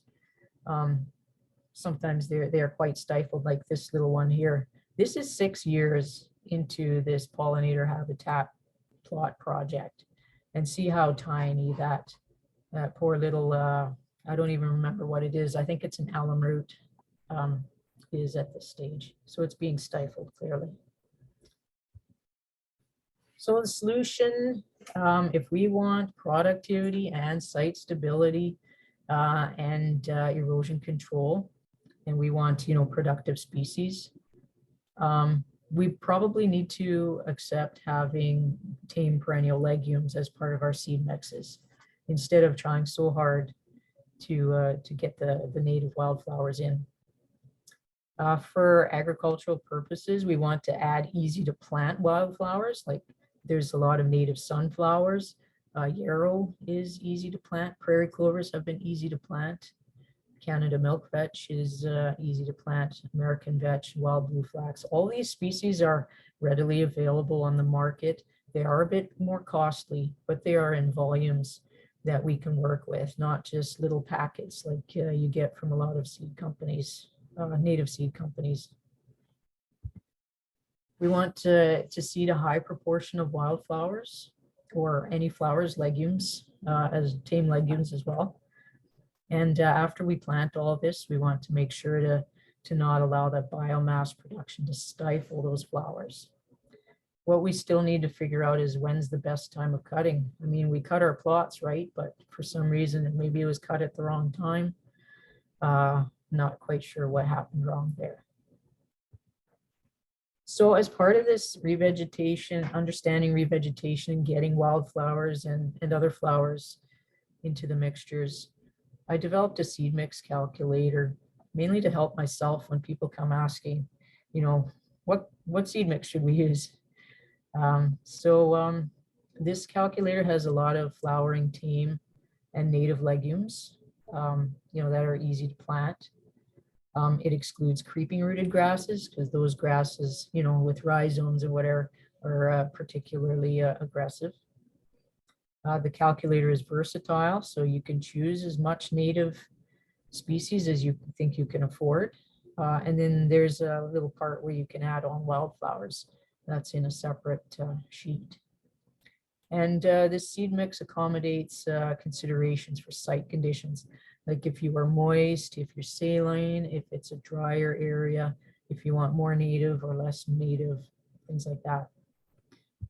sometimes they're quite stifled, like this little one here. This is 6 years into this pollinator habitat plot project, and see how tiny that poor little, I don't even remember what it is. I think it's an alum root is at this stage. So it's being stifled clearly. So the solution, if we want productivity and site stability and erosion control, and we want, productive species, we probably need to accept having tame perennial legumes as part of our seed mixes, instead of trying so hard to get the native wildflowers in. For agricultural purposes, we want to add easy to plant wildflowers, like there's a lot of native sunflowers. Yarrow is easy to plant. Prairie clovers have been easy to plant. Canada milk vetch is easy to plant. American vetch, wild blue flax. All these species are readily available on the market. They are a bit more costly, but they are in volumes that we can work with, not just little packets like you get from a lot of seed companies, native seed companies. We want to seed a high proportion of wildflowers or any flowers, legumes, as tame legumes as well. And after we plant all this, we want to make sure to not allow that biomass production to stifle those flowers. What we still need to figure out is when's the best time of cutting. I mean, we cut our plots, right? But for some reason, maybe it was cut at the wrong time. Not quite sure what happened wrong there. So as part of this revegetation, understanding revegetation and getting wildflowers and other flowers into the mixtures, I developed a seed mix calculator, mainly to help myself when people come asking, you know, what seed mix should we use? This calculator has a lot of flowering tame and native legumes, you know, that are easy to plant. It excludes creeping rooted grasses because those grasses, you know, with rhizomes and whatever are particularly aggressive. The calculator is versatile, so you can choose as much native species as you think you can afford. And then there's a little part where you can add on wildflowers. That's in a separate sheet. And this seed mix accommodates considerations for site conditions, like if you are moist, if you're saline, if it's a drier area, if you want more native or less native, things like that.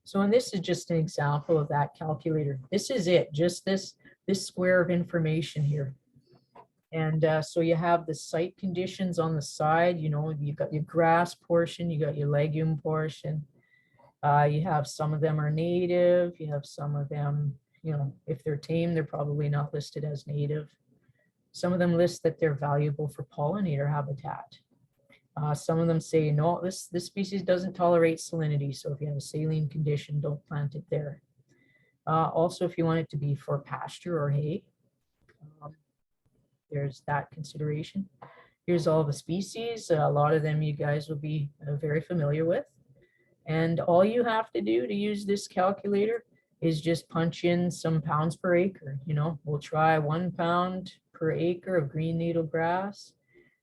So, and this is just an example of that calculator. This is it, just this square of information here. And so you have the site conditions on the side, you know, you've got your grass portion, you got your legume portion. You have some of them are native, you have some of them, you know, if they're tame, they're probably not listed as native. Some of them list that they're valuable for pollinator habitat. Some of them say, no, this species doesn't tolerate salinity. So if you have a saline condition, don't plant it there. Also, if you want it to be for pasture or hay, there's that consideration. Here's all the species. A lot of them you guys will be very familiar with. And all you have to do to use this calculator is just punch in some pounds per acre. You know, we'll try 1 pound per acre of green needle grass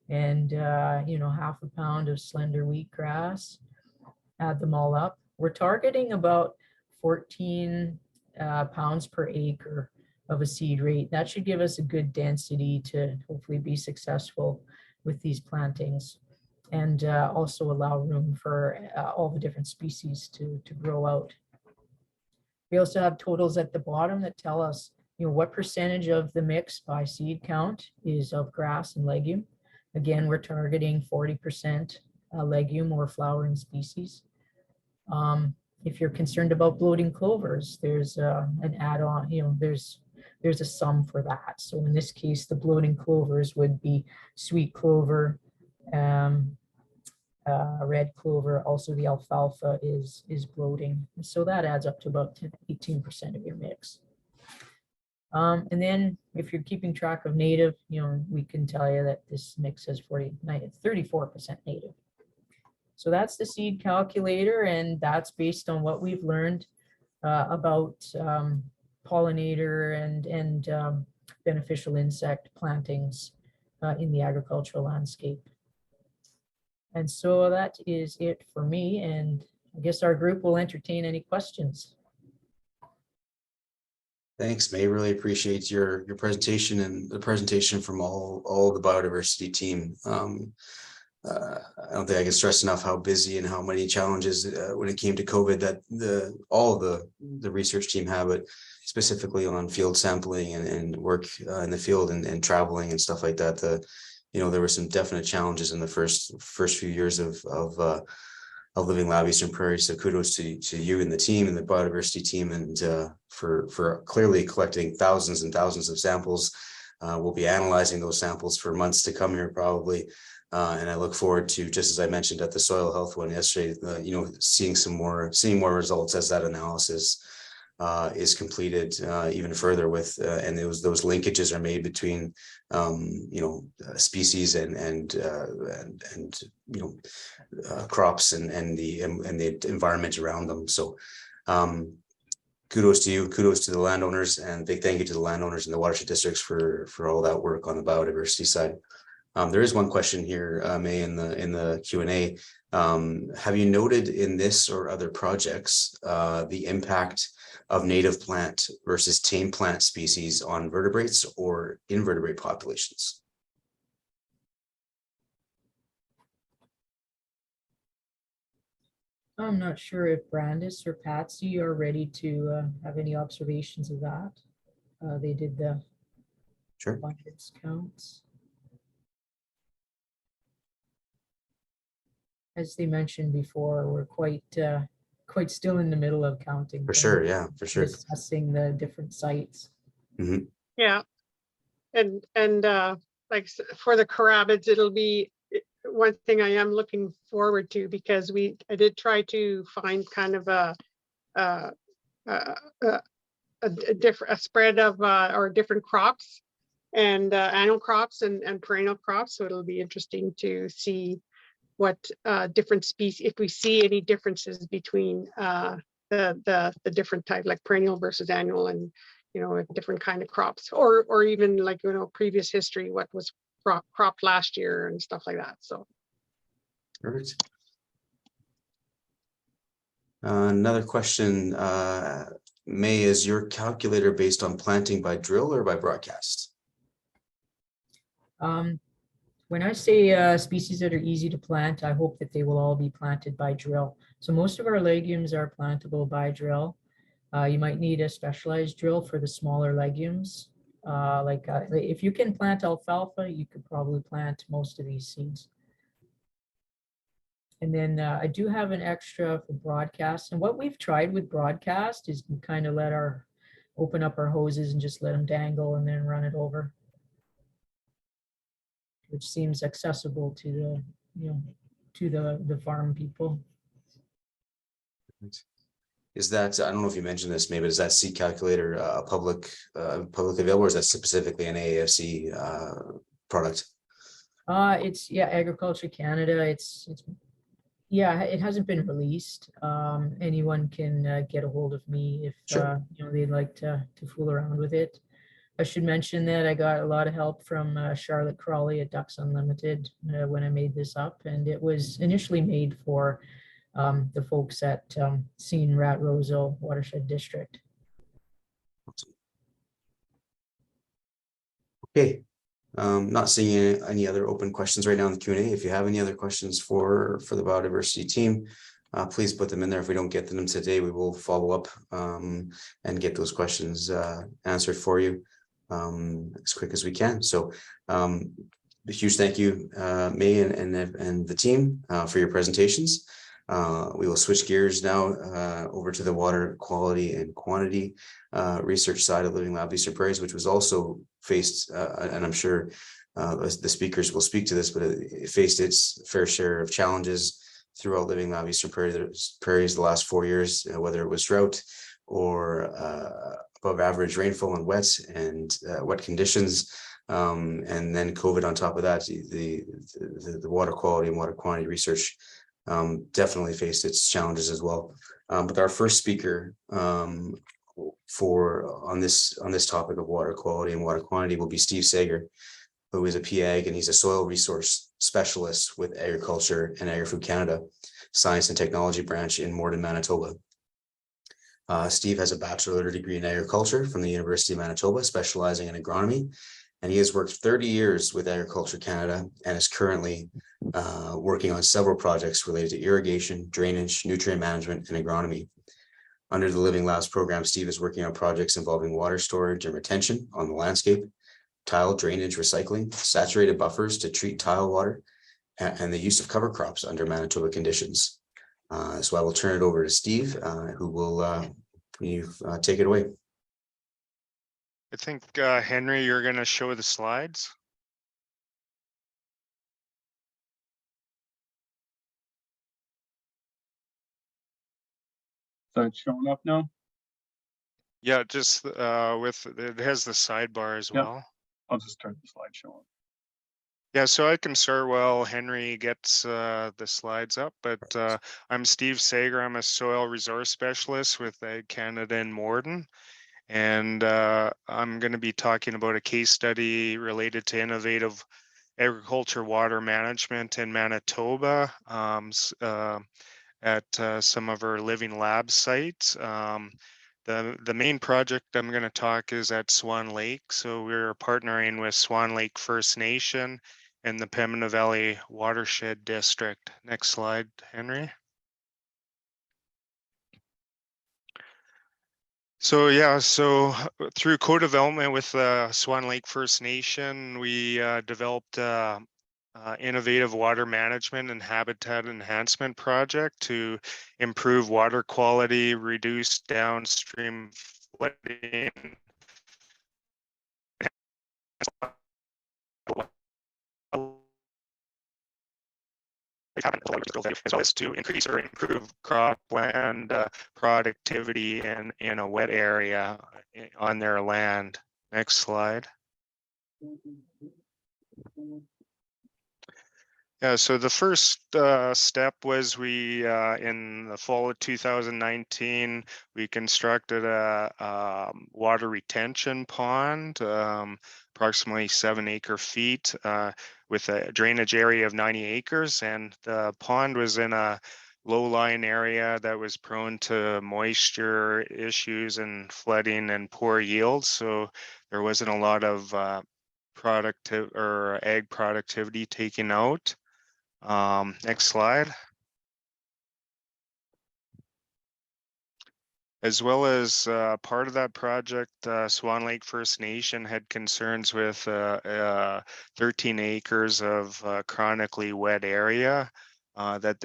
and, you know, 1/2 pound of slender wheatgrass. Add them all up. We're targeting about 14 pounds per acre of a seed rate. That should give us a good density to hopefully be successful with these plantings, and also allow room for all the different species to grow out. We also have totals at the bottom that tell us, you know, what percentage of the mix by seed count is of grass and legume. Again, we're targeting 40% legume or flowering species. If you're concerned about bloating clovers, there's an add-on, you know, there's a sum for that. So in this case, the bloating clovers would be sweet clover, red clover, also the alfalfa is bloating. And so that adds up to about 18% of your mix. And then if you're keeping track of native, you know, we can tell you that this mix has 34% native. So that's the seed calculator, and that's based on what we've learned about pollinator and beneficial insect plantings in the agricultural landscape. And so that is it for me, and I guess our group will entertain any questions. Thanks, May. Really appreciate your presentation and the presentation from all the biodiversity team. I don't think I can stress enough how busy and how many challenges when it came to COVID that all of the research team had, but specifically on field sampling and work in the field and traveling and stuff like that. You know, there were some definite challenges in the first few years of Living Lab Eastern Prairies. So kudos to you and the team and the biodiversity team, and for clearly collecting thousands and thousands of samples. We'll be analyzing those samples for months to come here probably. And I look forward to, just as I mentioned at the soil health one yesterday, you know, seeing more results as that analysis is completed even further with, and those linkages are made between, you know, species and you know, crops and the environment around them. So kudos to you, kudos to the landowners, and big thank you to the landowners in the watershed districts for all that work on the biodiversity side. There is one question here, May, in the Q&A. Have you noted in this or other projects the impact of native plant versus tame plant species on vertebrates or invertebrate populations? I'm not sure if Brandis or Patsy are ready to have any observations of that. They did the Sure. abundance counts. As they mentioned before, we're quite still in the middle of counting. For them, sure, yeah, for sure. Assessing the different sites. Yeah, and like for the carabids, it'll be one thing I am looking forward to, because I did try to find kind of a spread of or different crops and annual crops and perennial crops. So it'll be interesting to see what different species, if we see any differences between the different type, like perennial versus annual, and different kind of crops, or even like previous history, what was cropped last year and stuff like that. So Perfect. Another question, May, is your calculator based on planting by drill or by broadcast? When I say species that are easy to plant, I hope that they will all be planted by drill. So most of our legumes are plantable by drill. You might need a specialized drill for the smaller legumes. If you can plant alfalfa, you could probably plant most of these seeds. And then I do have an extra for broadcast. And what we've tried with broadcast is kind of open up our hoses and just let them dangle and then run it over, which seems accessible to the farm people. Is that, I don't know if you mentioned this, maybe is that seed calculator publicly available, or is that specifically an AAFC product? It's Agriculture Canada. It hasn't been released. Anyone can get a hold of me if Sure. they'd like to fool around with it. I should mention that I got a lot of help from Charlotte Crawley at Ducks Unlimited when I made this up, and it was initially made for the folks at Scene Rat Roseau Watershed District. Okay. Not seeing any other open questions right now in the Q&A. If you have any other questions for the biodiversity team, please put them in there. If we don't get to them today, we will follow up and get those questions answered for you as quick as we can. So a huge thank you, May and the team for your presentations. We will switch gears now over to the water quality and quantity research side of Living Lab Eastern Prairies, which was also faced, and I'm sure the speakers will speak to this, but it faced its fair share of challenges throughout Living Lab Eastern Prairies the last 4 years, whether it was drought or above average rainfall and wet conditions. And then COVID on top of that, the water quality and water quantity research definitely faced its challenges as well. But our first speaker on this topic of water quality and water quantity will be Steve Sager, who is a PAG, and he's a soil resource specialist with Agriculture and Agri-Food Canada Science and Technology branch in Morden, Manitoba. Steve has a bachelor's degree in agriculture from the University of Manitoba, specializing in agronomy, and he has worked 30 years with Agriculture Canada and is currently working on several projects related to irrigation, drainage, nutrient management, and agronomy. Under the Living Labs program, Steve is working on projects involving water storage and retention on the landscape, tile drainage recycling, saturated buffers to treat tile water, and the use of cover crops under Manitoba conditions. So I will turn it over to Steve, who will take it away. I think, Henry, you're going to show the slides. So it's showing up now? Yeah, just it has the sidebar as Yep. well. I'll just turn the slideshow on. Yeah, so I can start while Henry gets the slides up, but I'm Steve Sager. I'm a soil resource specialist with Ag Canada in Morden. And I'm going to be talking about a case study related to innovative agriculture water management in Manitoba at some of our Living Lab sites. The main project I'm going to talk is at Swan Lake. So we're partnering with Swan Lake First Nation and the Pembina Valley Watershed District. Next slide, Henry. So yeah, so through co-development with Swan Lake First Nation, we developed innovative water management and habitat enhancement project to improve water quality, reduce downstream flooding, as well as to increase or improve cropland productivity in a wet area on their land. Next slide. Yeah, so the first step was we, in the fall of 2019, we constructed a water retention pond, approximately 7 acre feet, with a drainage area of 90 acres. And the pond was in a low-lying area that was prone to moisture issues and flooding and poor yields. So there wasn't a lot of ag productivity taken out. Next slide. As well as part of that project, Swan Lake First Nation had concerns with 13 acres of chronically wet area that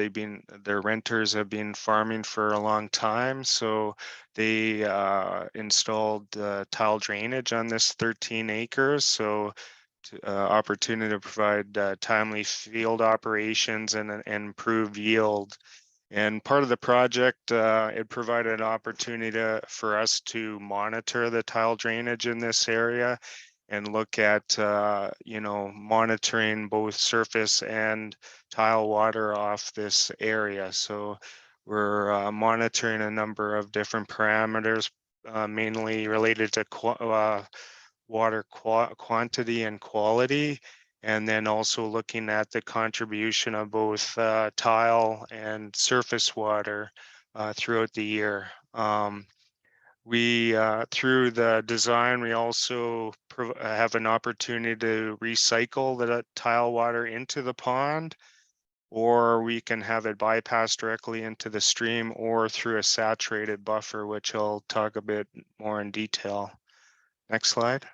their renters have been farming for a long time. So they installed tile drainage on this 13 acres. So opportunity to provide timely field operations and improved yield. And part of the project, it provided an opportunity for us to monitor the tile drainage in this area and look at, monitoring both surface and tile water off this area. So we're monitoring a number of different parameters, mainly related to water quantity and quality, and then also looking at the contribution of both tile and surface water throughout the year. We, through the design, we also have an opportunity to recycle the tile water into the pond, or we can have it bypass directly into the stream or through a saturated buffer, which I'll talk a bit more in detail. Next slide.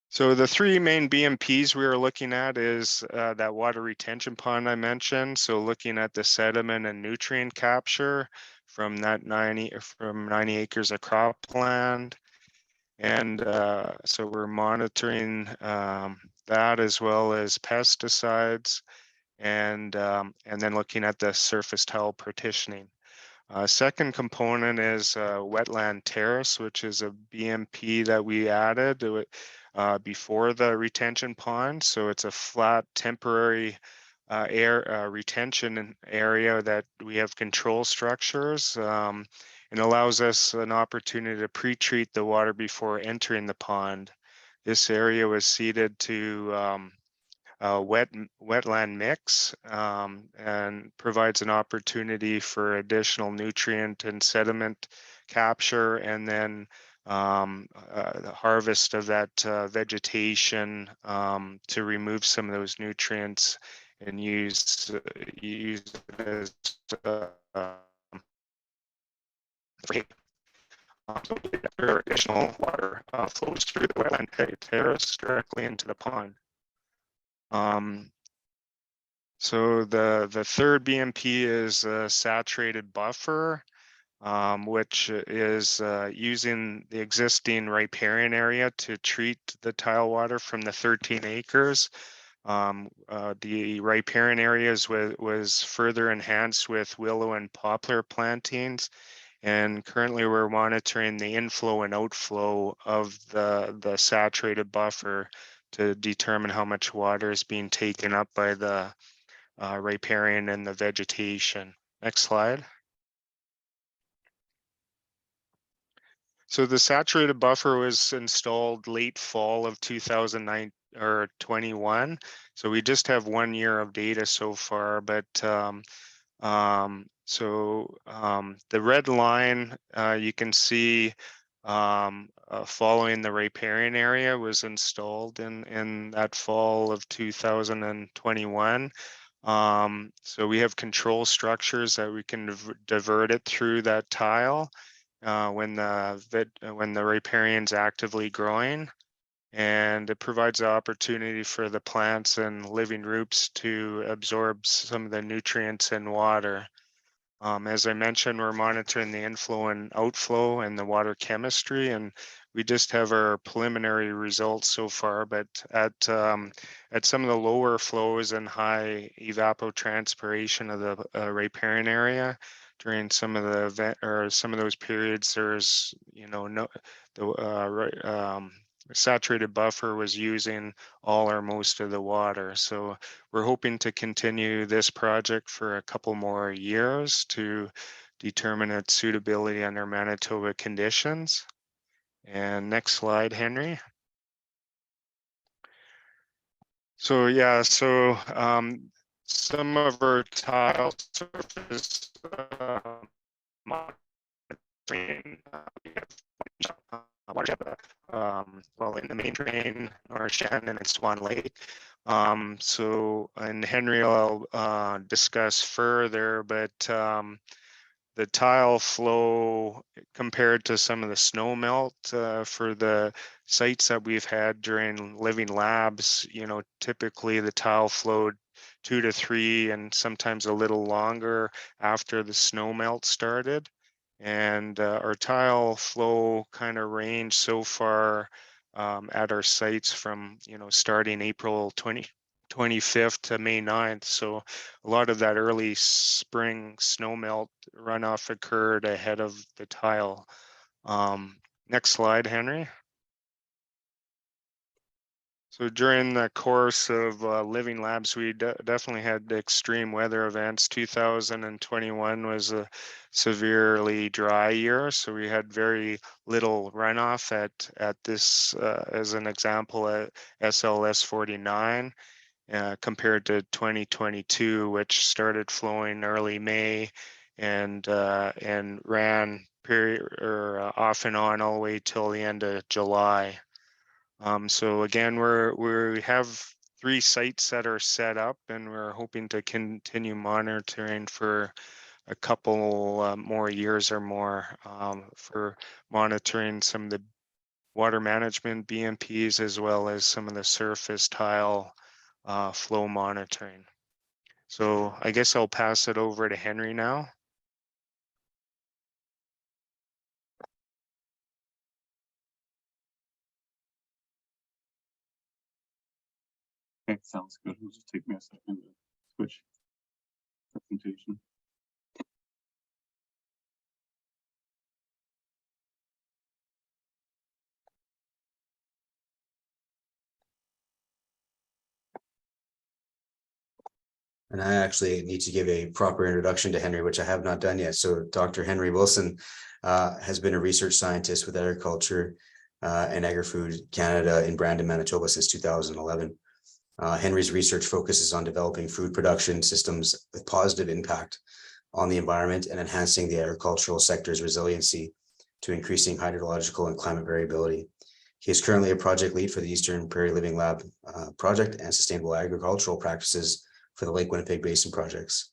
So the three main BMPs we are looking at is that water retention pond I mentioned. So looking at the sediment and nutrient capture from that 90 acres of cropland. And so we're monitoring that as well as pesticides and then looking at the surface tile partitioning. Second component is wetland terrace, which is a BMP that we added before the retention pond. So it's a flat temporary air retention area that we have control structures. And allows us an opportunity to pre-treat the water before entering the pond. This area was seeded to wetland mix and provides an opportunity for additional nutrient and sediment capture, and then the harvest of that vegetation to remove some of those nutrients and use as additional water flows through the wetland terrace directly into the pond. So the third BMP is a saturated buffer, which is using the existing riparian area to treat the tile water from the 13 acres. The riparian areas was further enhanced with willow and poplar plantings. And currently we're monitoring the inflow and outflow of the saturated buffer to determine how much water is being taken up by the riparian and the vegetation. Next slide. So the saturated buffer was installed late fall of 2009 or 21. So we just have 1 year of data so far, but The red line, you can see following the riparian area was installed in that fall of 2021. So we have control structures that we can divert it through that tile when the riparian's actively growing. And it provides the opportunity for the plants and living roots to absorb some of the nutrients and water. As I mentioned, we're monitoring the inflow and outflow and the water chemistry, and we just have our preliminary results so far. But at some of the lower flows and high evapotranspiration of the riparian area during some of the event or some of those periods, there's saturated buffer was using all or most of the water. So we're hoping to continue this project for a couple more years to determine its suitability under Manitoba conditions. And next slide, Henry. So yeah, some of our tile surface monitoring, well, in the main drain, or Shannon and Swan Lake. And Henry will discuss further, but the tile flow compared to some of the snow melt for the sites that we've had during living labs, typically the tile flowed 2 to 3 and sometimes a little longer after the snow melt started. And our tile flow kind of ranged so far at our sites from, starting April 25th to May 9th. So a lot of that early spring snow melt runoff occurred ahead of the tile. Next slide, Henry. So during the course of living labs, we definitely had extreme weather events. 2021 was a severely dry year, so we had very little runoff at this, as an example, at SLS 49, compared to 2022, which started flowing early May and ran off and on all the way till the end of July. So again, we have 3 sites that are set up, and we're hoping to continue monitoring for a couple more years or more for monitoring some of the water management BMPs, as well as some of the surface tile flow monitoring. So I guess I'll pass it over to Henry now. Okay, sounds good. It'll just take me a second to switch presentation. And I actually need to give a proper introduction to Henry, which I have not done yet. So Dr. Henry Wilson has been a research scientist with Agriculture and Agri-Food Canada in Brandon, Manitoba since 2011. Henry's research focuses on developing food production systems with positive impact on the environment and enhancing the agricultural sector's resiliency to increasing hydrological and climate variability. He is currently a project lead for the Eastern Prairie Living Lab project and sustainable agricultural practices for the Lake Winnipeg Basin projects.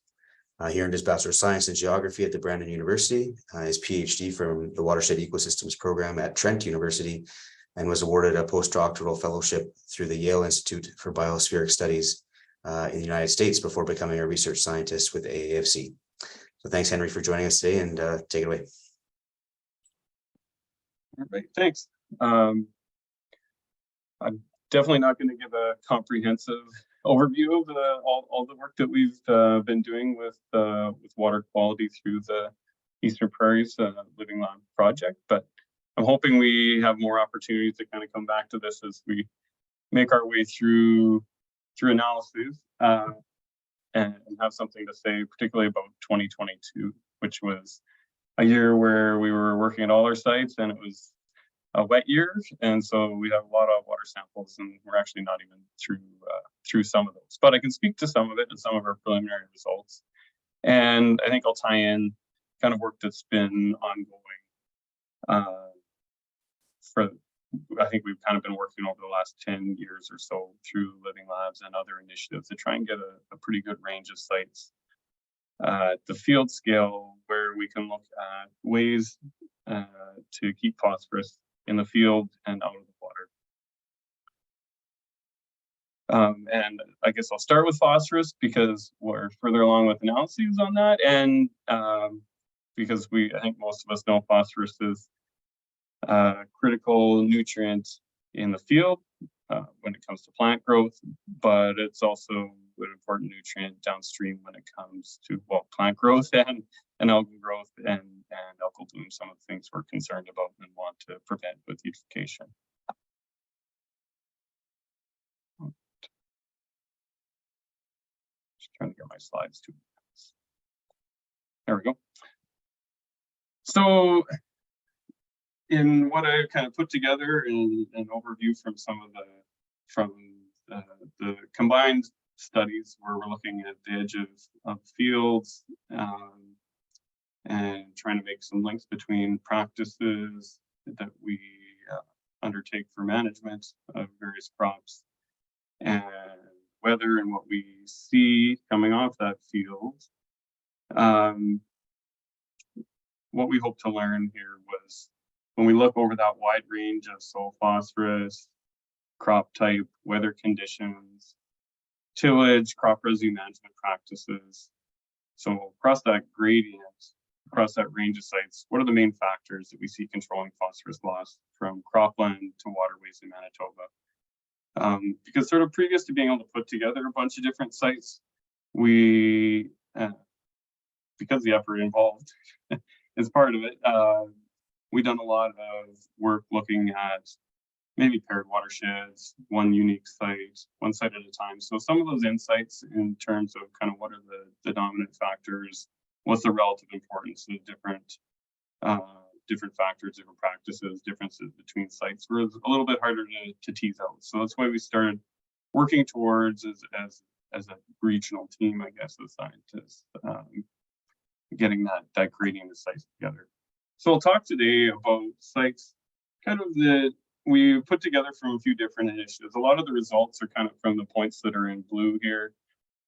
He earned his Bachelor of Science in Geography at the Brandon University, his PhD from the Watershed Ecosystems program at Trent University, and was awarded a postdoctoral fellowship through the Yale Institute for Biospheric Studies in the United States before becoming a research scientist with AAFC. So thanks, Henry, for joining us today, and take it away. All right, thanks. I'm definitely not going to give a comprehensive overview of all the work that we've been doing with water quality through the Eastern Prairies Living Lab project, but I'm hoping we have more opportunities to kind of come back to this as we make our way through analyses and have something to say, particularly about 2022, which was a year where we were working at all our sites and it was a wet year, and so we have a lot of water samples, and we're actually not even through some of those. But I can speak to some of it and some of our preliminary results. And I think I'll tie in kind of work that's been ongoing I think we've kind of been working over the last 10 years or so through Living Labs and other initiatives to try and get a pretty good range of sites at the field scale, where we can look at ways to keep phosphorus in the field and out of the water. And I guess I'll start with phosphorus because we're further along with analyses on that, and because I think most of us know phosphorus is a critical nutrient in the field when it comes to plant growth, but it's also an important nutrient downstream when it comes to plant growth and algal growth and algal bloom, some of the things we're concerned about and want to prevent with eutrophication. Just trying to get my slides to. There we go. So in what I kind of put together in an overview from some of the combined studies where we're looking at the edge of fields and trying to make some links between practices that we undertake for management of various crops and weather and what we see coming off that field. What we hope to learn here was, when we look over that wide range of soil phosphorus, crop type, weather conditions, tillage, crop residue management practices. So across that gradient, across that range of sites, what are the main factors that we see controlling phosphorus loss from cropland to waterways in Manitoba? Because sort of previous to being able to put together a bunch of different sites, we, because the effort involved is part of it, we've done a lot of work looking at maybe paired watersheds, one unique site, one site at a time. So some of those insights in terms of kind of what are the dominant factors, what's the relative importance of different factors, different practices, differences between sites were a little bit harder to tease out. So that's why we started working towards as a regional team, I guess, of scientists, getting that gradient of sites together. So we'll talk today about sites kind of that we put together from a few different initiatives. A lot of the results are kind of from the points that are in blue here,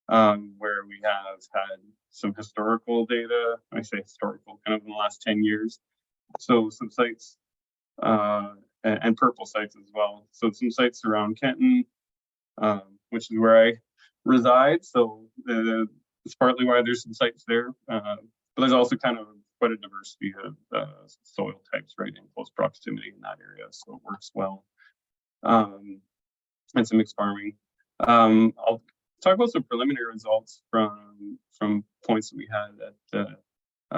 where we have had some historical data. I say historical, kind of in the last 10 years. So some sites and purple sites as well. So some sites around Kenton, which is where I reside. So it's partly why there's some sites there, but there's also kind of quite a diversity of soil types right in close proximity in that area, so it works well. And some mixed farming. I'll talk about some preliminary results from points that we had at the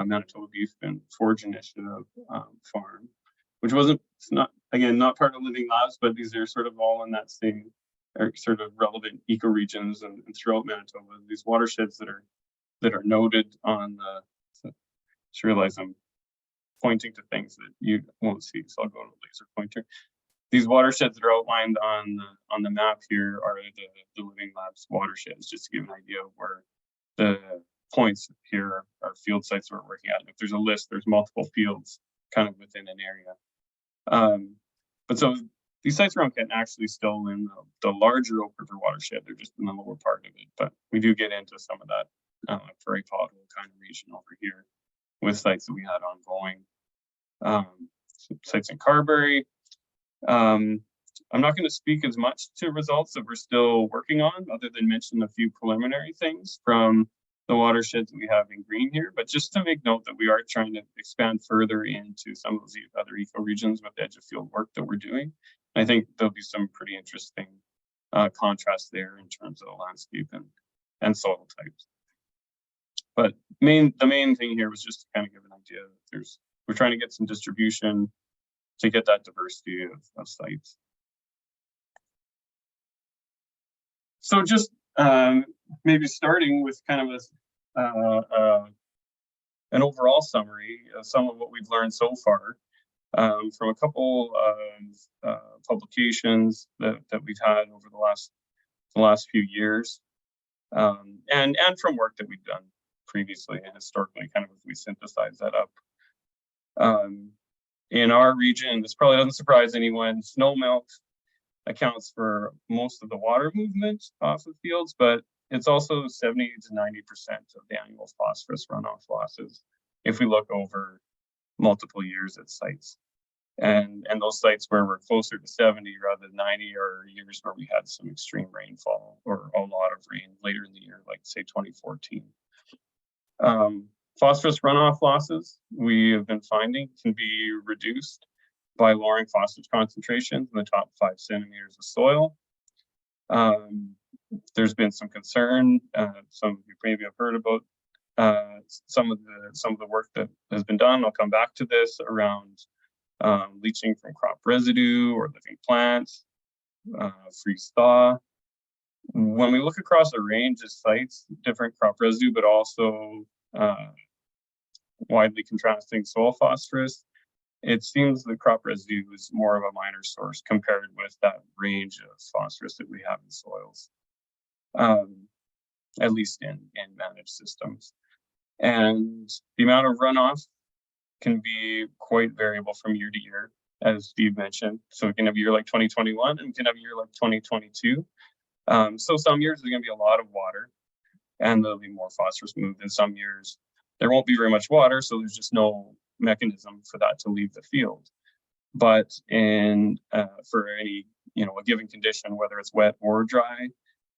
Manitoba Beef and Forage Initiative farm, which it's not part of Living Labs, but these are sort of all in that same sort of relevant ecoregions and throughout Manitoba. These watersheds that are noted on the. Just realize I'm pointing to things that you won't see, so I'll go to the laser pointer. These watersheds that are outlined on the map here are the Living Labs watersheds, just to give an idea of where the points here are field sites we're working at. And if there's a list, there's multiple fields kind of within an area. But so these sites around Kenton actually still in the larger Oak River watershed. They're just in the lower part of it, but we do get into some of that prairie pothole kind of region over here with sites that we had ongoing. Sites in Carberry. I'm not going to speak as much to results that we're still working on, other than mention a few preliminary things from the watersheds that we have in green here, but just to make note that we are trying to expand further into some of those other ecoregions with edge of field work that we're doing. I think there'll be some pretty interesting contrast there in terms of the landscape and soil types. But the main thing here was just to kind of give an idea that we're trying to get some distribution to get that diversity of sites. So just maybe starting with kind of an overall summary of some of what we've learned so far from a couple of publications that we've had over the last few years, and from work that we've done previously and historically, kind of if we synthesize that up. In our region, this probably doesn't surprise anyone, snow melt accounts for most of the water movement off of fields, but it's also 70 to 90% of the annual phosphorus runoff losses if we look over multiple years at sites. And those sites where we're closer to 70 rather than 90 are years where we had some extreme rainfall or a lot of rain later in the year, like say 2014. Phosphorus runoff losses we have been finding can be reduced by lowering phosphorus concentrations in the top 5 centimeters of soil. There's been some concern, some of you maybe have heard about some of the work that has been done. I'll come back to this around leaching from crop residue or living plants, freeze thaw. When we look across a range of sites, different crop residue, but also widely contrasting soil phosphorus, it seems the crop residue is more of a minor source compared with that range of phosphorus that we have in soils, at least in managed systems. And the amount of runoff can be quite variable from year to year, as Steve mentioned. So we can have a year like 2021 and we can have a year like 2022. So some years there's going to be a lot of water and there'll be more phosphorus moved. In some years there won't be very much water, so there's just no mechanism for that to leave the field. But for any a given condition, whether it's wet or dry,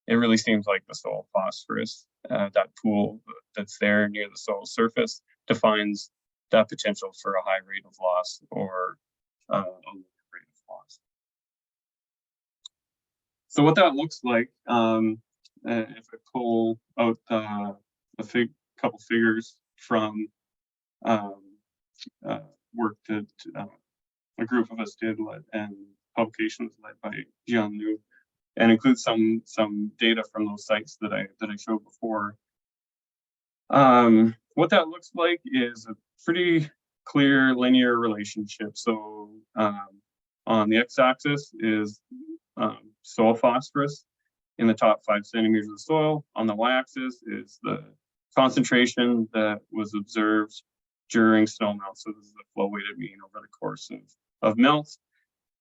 it really seems like the soil phosphorus, that pool that's there near the soil surface, defines that potential for a high rate of loss or a low rate of loss. So what that looks like, if I pull out couple figures from work that a group of us did and publications led by Jian Liu, and include some data from those sites that I showed before. What that looks like is a pretty clear linear relationship. So on the x-axis is soil phosphorus in the top 5 centimeters of the soil. On the y-axis is the concentration that was observed during snow melt. So this is the flow weighted mean over the course of melt.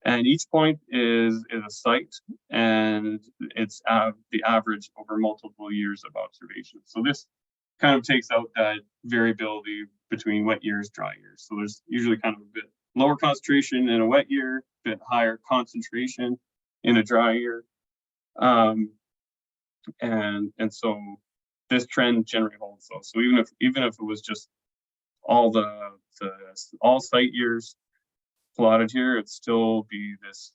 And each point is a site, and it's the average over multiple years of observation. So this kind of takes out that variability between wet years, dry years. So there's usually kind of a bit lower concentration in a wet year, a bit higher concentration in a dry year. And so this trend generally holds though. So even if it was just all all site years plotted here, it'd still be this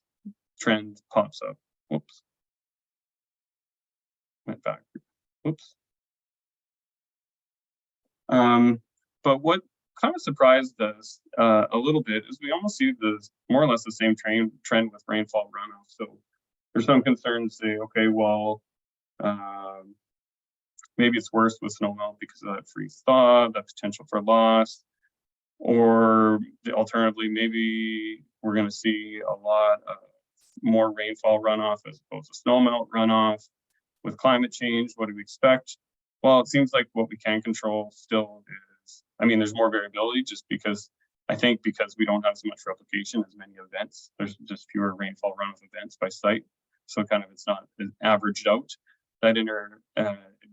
trend pops up. Whoops. Went back. Whoops. But what kind of surprised us a little bit is we almost see more or less the same trend with rainfall runoff. So there's some concern to say, okay, well, maybe it's worse with snowmelt because of that freeze thaw, that potential for loss, or alternatively, maybe we're going to see a lot of more rainfall runoff as opposed to snowmelt runoff. With climate change, what do we expect? Well, it seems like what we can control still is, there's more variability just because we don't have so much replication as many events. There's just fewer rainfall runoff events by site. So kind of it's not averaged out, that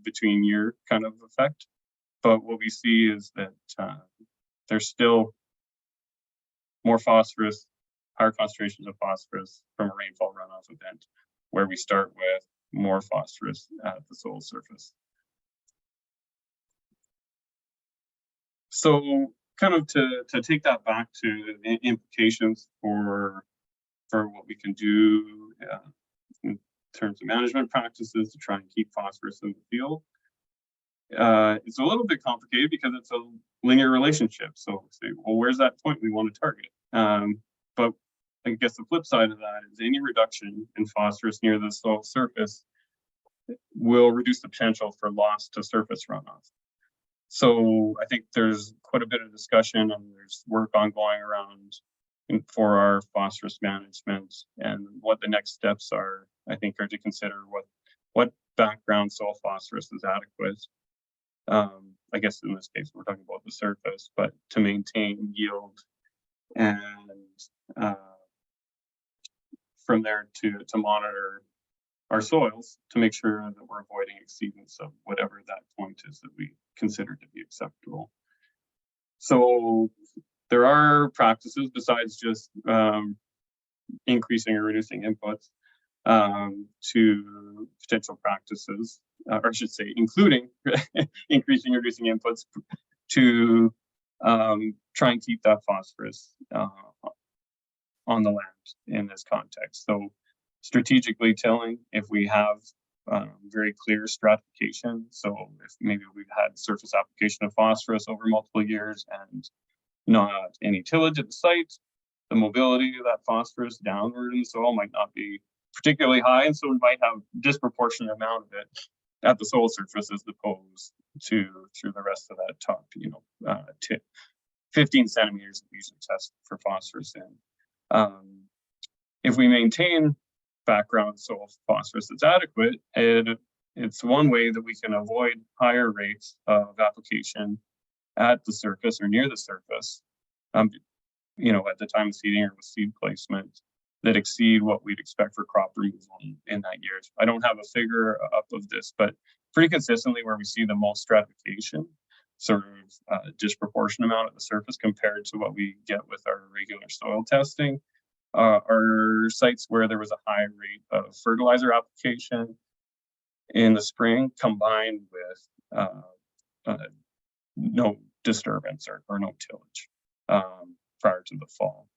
between year kind of effect. But what we see is that there's still more phosphorus, higher concentrations of phosphorus from a rainfall runoff event, where we start with more phosphorus at the soil surface. So kind of to take that back to the implications for what we can do in terms of management practices to try and keep phosphorus in the field. It's a little bit complicated because it's a linear relationship. So say, well, where's that point we want to target? But I guess the flip side of that is any reduction in phosphorus near the soil surface will reduce the potential for loss to surface runoff. So I think there's quite a bit of discussion and there's work ongoing around for our phosphorus management, and what the next steps are, I think, are to consider what background soil phosphorus is adequate. I guess in this case, we're talking about the surface, but to maintain yield and from there to monitor our soils to make sure that we're avoiding exceedance of whatever that point is that we consider to be acceptable. So there are practices besides just increasing or reducing inputs to potential practices, or I should say, including increasing or reducing inputs to try and keep that phosphorus on the land in this context. So strategically tilling, if we have very clear stratification, so if maybe we've had surface application of phosphorus over multiple years and not any tillage at the site, the mobility of that phosphorus downward in the soil might not be particularly high, and so we might have disproportionate amount of it at the soil surface as opposed to through the rest of that top, 15 centimeters we usually test for phosphorus in. If we maintain background soil phosphorus that's adequate, it's one way that we can avoid higher rates of application at the surface or near the surface, at the time of seeding or with seed placement that exceed what we'd expect for crop removal in that year. I don't have a figure up of this, but pretty consistently where we see the most stratification, sort of disproportionate amount at the surface compared to what we get with our regular soil testing, are sites where there was a high rate of fertilizer application in the spring combined with no disturbance or no tillage prior to the fall.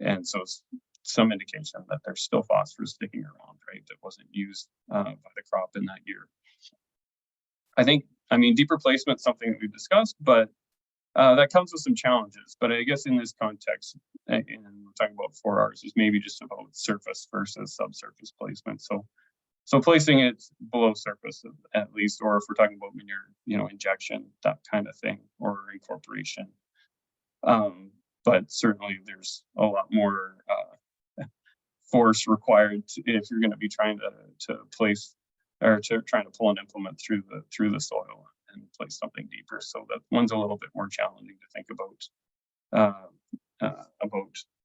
And so it's some indication that there's still phosphorus sticking around, right, that wasn't used by the crop in that year. Deep replacement is something that we've discussed, but that comes with some challenges. But I guess in this context, and we're talking about 4Rs, is maybe just about surface versus subsurface placement. So placing it below surface at least, or if we're talking about manure, injection, that kind of thing, or incorporation. But certainly there's a lot more force required if you're going to be trying to place or trying to pull an implement through the soil and place something deeper. So that one's a little bit more challenging to think about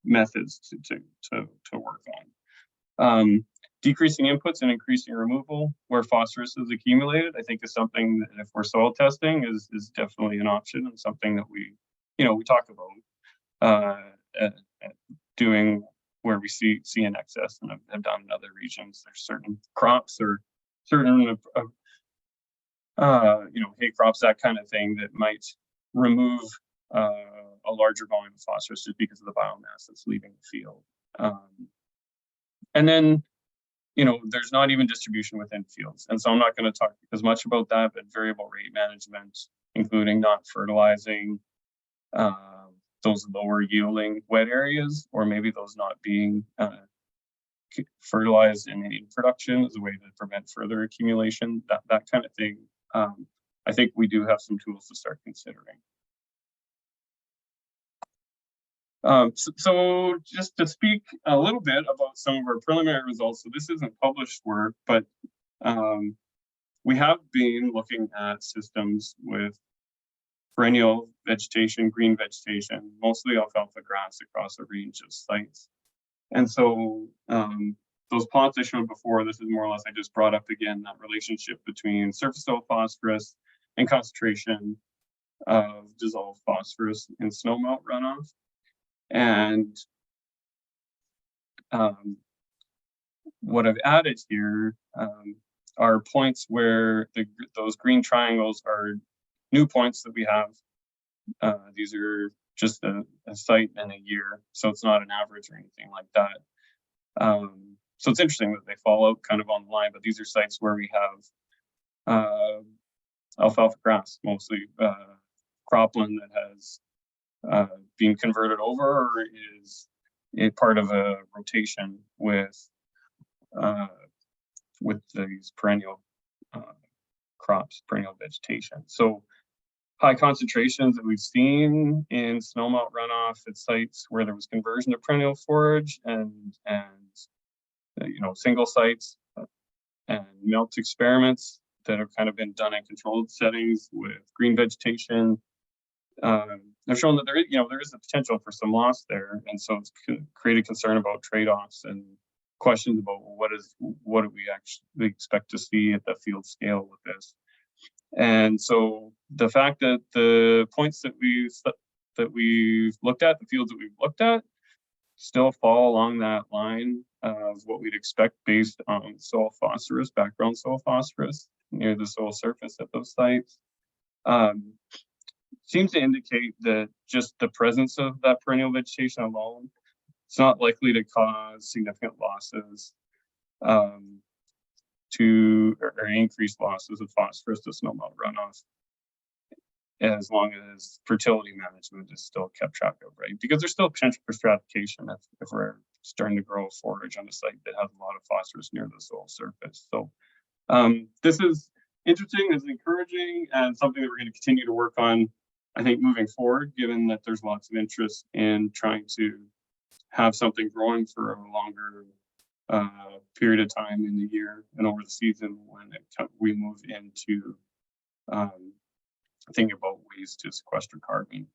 methods to work on. Decreasing inputs and increasing removal where phosphorus is accumulated, I think is something that if we're soil testing is definitely an option and something that we talk about doing where we see an excess and have done in other regions. There's certain crops or certain hay crops, that kind of thing, that might remove a larger volume of phosphorus just because of the biomass that's leaving the field. And then there's not even distribution within fields, and so I'm not going to talk as much about that, but variable rate management, including not fertilizing those lower yielding wet areas, or maybe those not being fertilized in production as a way to prevent further accumulation, that kind of thing. I think we do have some tools to start considering. So just to speak a little bit about some of our preliminary results. So this isn't published work, but we have been looking at systems with perennial vegetation, green vegetation, mostly alfalfa grass across a range of sites. And so those plots I showed before, this is more or less, I just brought up again that relationship between surface soil phosphorus and concentration of dissolved phosphorus in snowmelt runoff. And what I've added here are points where those green triangles are new points that we have. These are just a site and a year, so it's not an average or anything like that. So it's interesting that they fall out kind of on the line, but these are sites where we have alfalfa grass, mostly cropland that has being converted over or is a part of a rotation with these perennial crops, perennial vegetation. So high concentrations that we've seen in snowmelt runoff at sites where there was conversion to perennial forage and single sites and melt experiments that have kind of been done in controlled settings with green vegetation have shown that there is a potential for some loss there, and so it's created concern about trade-offs and questions about what do we actually expect to see at the field scale with this. And so the fact that the points that we've looked at, the fields that we've looked at, still fall along that line of what we'd expect based on soil phosphorus, background soil phosphorus near the soil surface at those sites, seems to indicate that just the presence of that perennial vegetation alone, it's not likely to cause significant losses or increased losses of phosphorus to snowmelt runoff, as long as fertility management is still kept track of, right? Because there's still potential for stratification if we're starting to grow forage on a site that has a lot of phosphorus near the soil surface. So this is interesting, it's encouraging, and something that we're going to continue to work on, I think, moving forward, given that there's lots of interest in trying to have something growing for a longer period of time in the year and over the season when we move into thinking about ways to sequester carbon.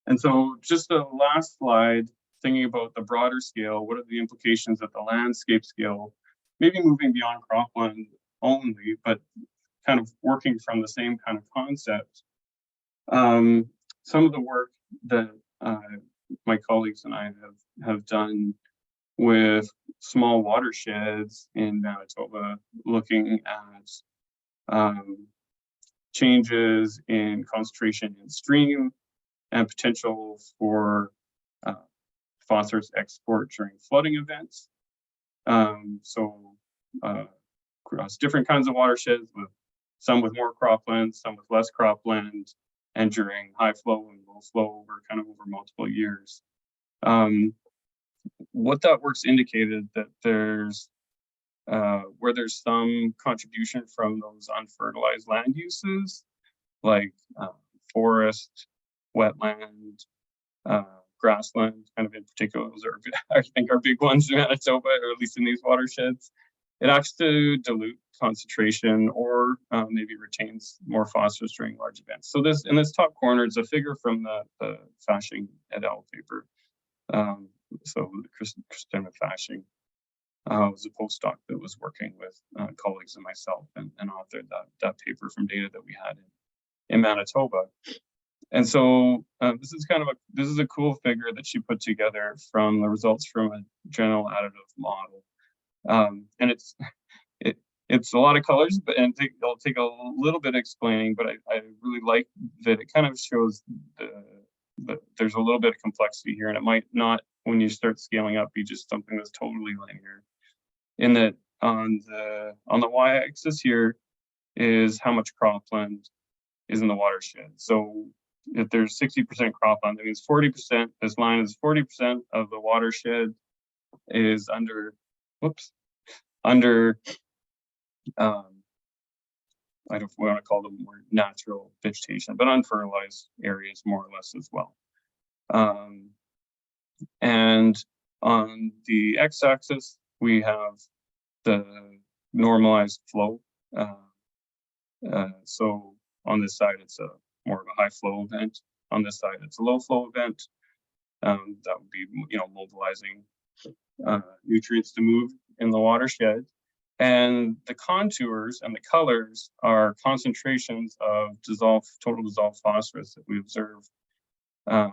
And so just the last slide, thinking about the broader scale, what are the implications at the landscape scale, maybe moving beyond cropland only, but kind of working from the same kind of concept. Some of the work that my colleagues and I have done with small watersheds in Manitoba, looking at changes in concentration in stream and potential for phosphorus export during flooding events. Across different kinds of watersheds, with some with more cropland, some with less cropland, and during high flow and low flow over multiple years. What that work's indicated that there's where there's some contribution from those unfertilized land uses, like forest, wetland, grassland, kind of in particular, those are, I think, are big ones in Manitoba, or at least in these watersheds. It acts to dilute concentration or maybe retains more phosphorus during large events. So this, in this top corner, is a figure from the Fashing et al. Paper. So Christina Fashing was a postdoc that was working with colleagues and myself and authored that paper from data that we had in Manitoba. And so this is a cool figure that she put together from the results from a general additive model. And it's a lot of colors, but it'll take a little bit of explaining, but I really like that it kind of shows there's a little bit of complexity here, and it might not, when you start scaling up, be just something that's totally linear. In that on the y-axis here is how much cropland is in the watershed. So if there's 60% cropland, that means 40%, this line is 40% of the watershed is under I don't want to call them more natural vegetation, but unfertilized areas more or less as well. And on the x-axis, we have the normalized flow. So on this side, it's more of a high flow event. On this side, it's a low flow event. That would be, mobilizing nutrients to move in the watershed. And the contours and the colors are concentrations of total dissolved phosphorus that we observed at